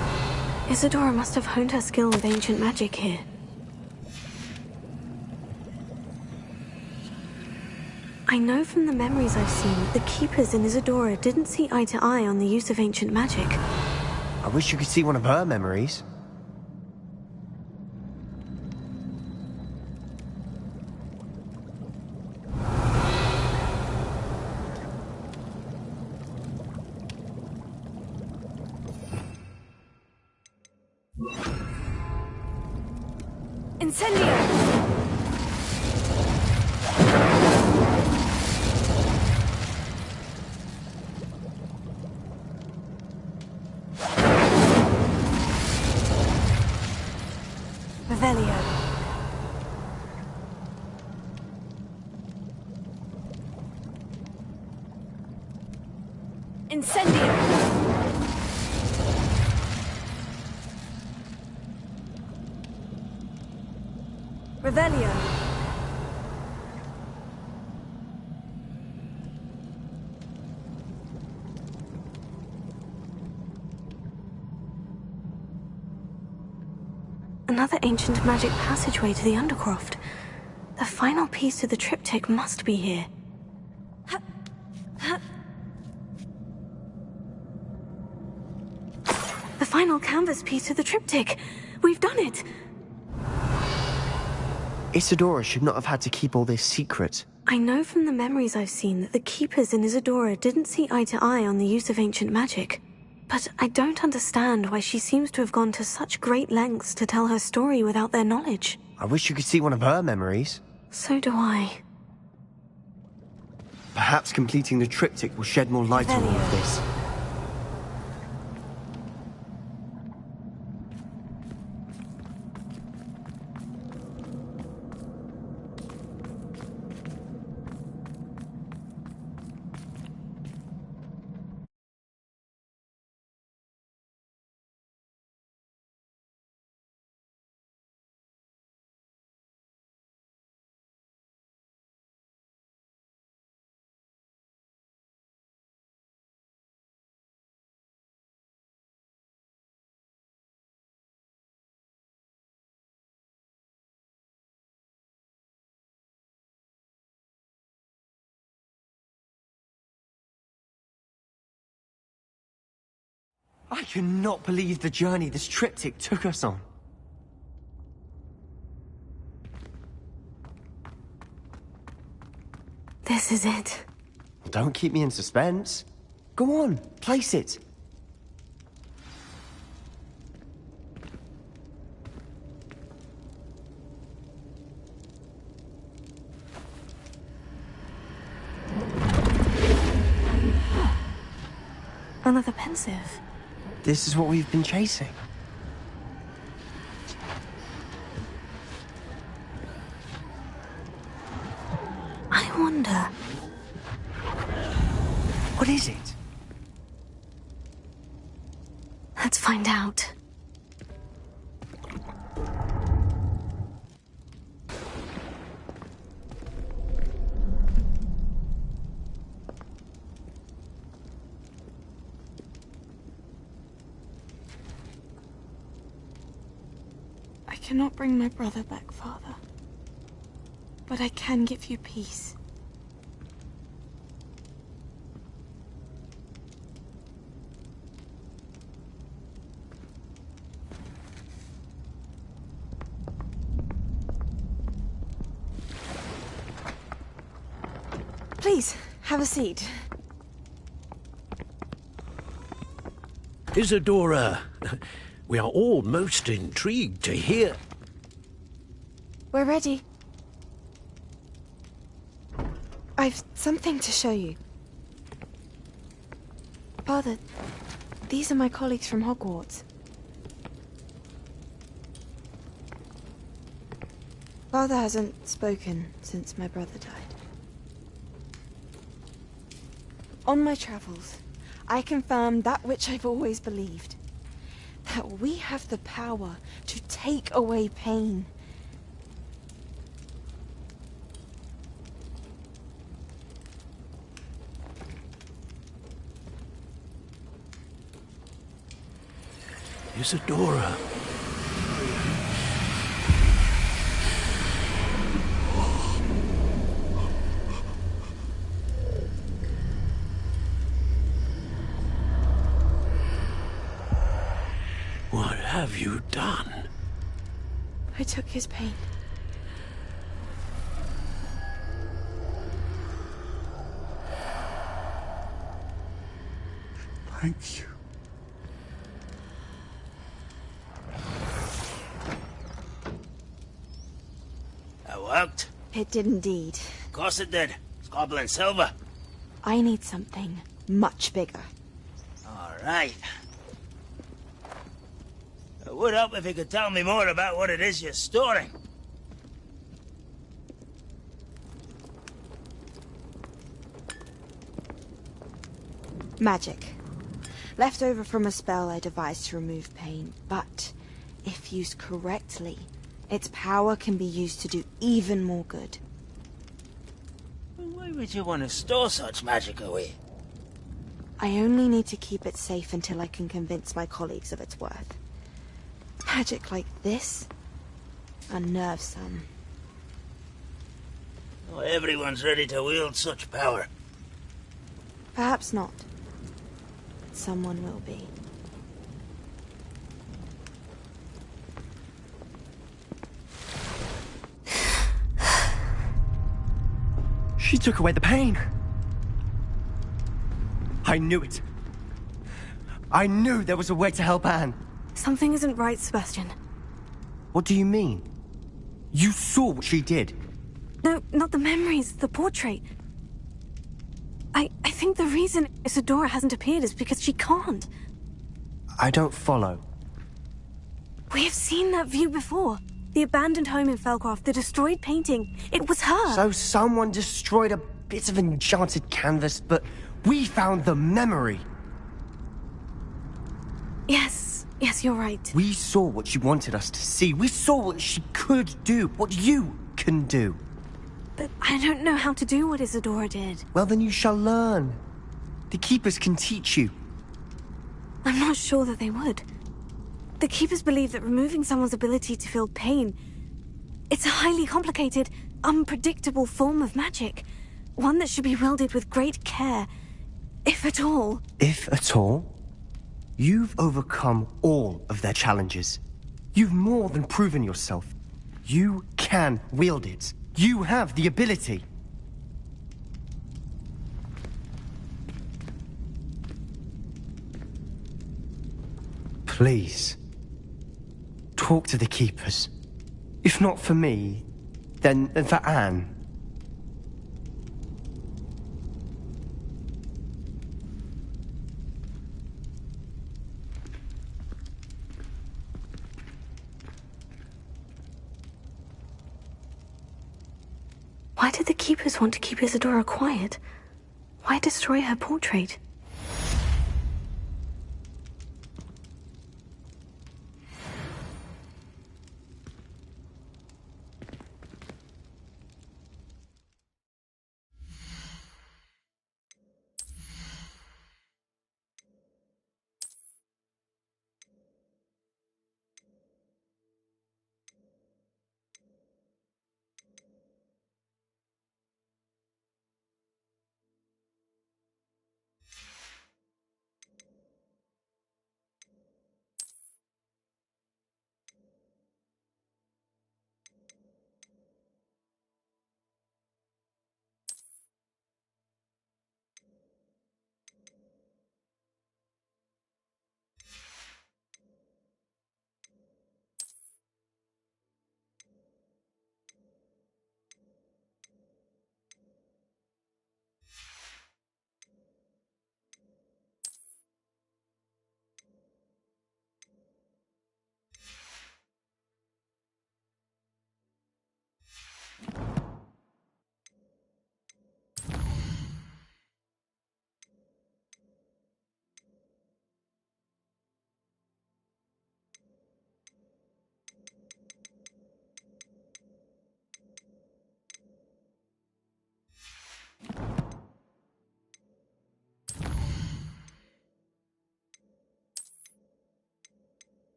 Isadora must have honed her skill with ancient magic here. I know from the memories I've seen that the Keepers in Isadora didn't see eye to eye on the use of ancient magic. I wish you could see one of her memories. Incendio! Revelio. Incendio! Revelio. Another ancient magic passageway to the Undercroft. The final piece to the triptych must be here. The final canvas piece to the triptych. We've done it. Isadora should not have had to keep all this secret. I know from the memories I've seen that the Keepers in Isadora didn't see eye to eye on the use of ancient magic. But I don't understand why she seems to have gone to such great lengths to tell her story without their knowledge. I wish you could see one of her memories. So do I. Perhaps completing the triptych will shed more light on all of this. I cannot believe the journey this triptych took us on. This is it. Don't keep me in suspense. Go on, place it. Another pensive. This is what we've been chasing. wonder. What is it? Let's find out. I cannot bring my brother back, Father. But I can give you peace. Please, have a seat. Isadora, we are all most intrigued to hear. We're ready. I've something to show you. Father, these are my colleagues from Hogwarts. Father hasn't spoken since my brother died. On my travels, I confirmed that which I've always believed. That we have the power to take away pain. Isadora. What have you done? I took his pain. Thank you. That worked. It did indeed. Of course it did. It's goblin silver. I need something much bigger. All right. It would help if you could tell me more about what it is you're storing. Magic. Left over from a spell I devised to remove pain, but if used correctly, its power can be used to do even more good. Why would you want to store such magic away? I only need to keep it safe until I can convince my colleagues of its worth. Magic like this unnerves some. Not everyone's ready to wield such power. Perhaps not. But someone will be. She took away the pain. I knew it. I knew there was a way to help Anne. Something isn't right, Sebastian. What do you mean? You saw what she did. No, not the memories, the portrait. I think the reason Isadora hasn't appeared is because she can't. I don't follow. We have seen that view before. The abandoned home in Felcroft, the destroyed painting. It was her. So someone destroyed a bit of enchanted canvas, but we found the memory. Yes, you're right. We saw what she wanted us to see. We saw what she could do, what you can do. But I don't know how to do what Isadora did. Well, then you shall learn. The Keepers can teach you. I'm not sure that they would. The Keepers believe that removing someone's ability to feel pain, it's a highly complicated, unpredictable form of magic. One that should be wielded with great care, if at all. If at all? You've overcome all of their challenges. You've more than proven yourself. You can wield it. You have the ability. Please, talk to the Keepers. If not for me, then for Anne. Why did the Keepers want to keep Isadora quiet? Why destroy her portrait?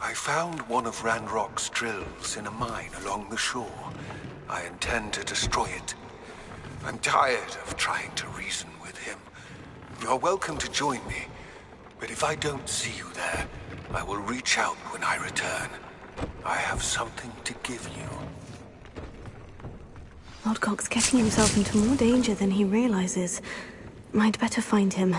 I found one of Ranrock's drills in a mine along the shore. I intend to destroy it. I'm tired of trying to reason with him. You're welcome to join me, but if I don't see you there, I will reach out when I return. I have something to give you. Lord Cox's getting himself into more danger than he realizes. I'd better find him.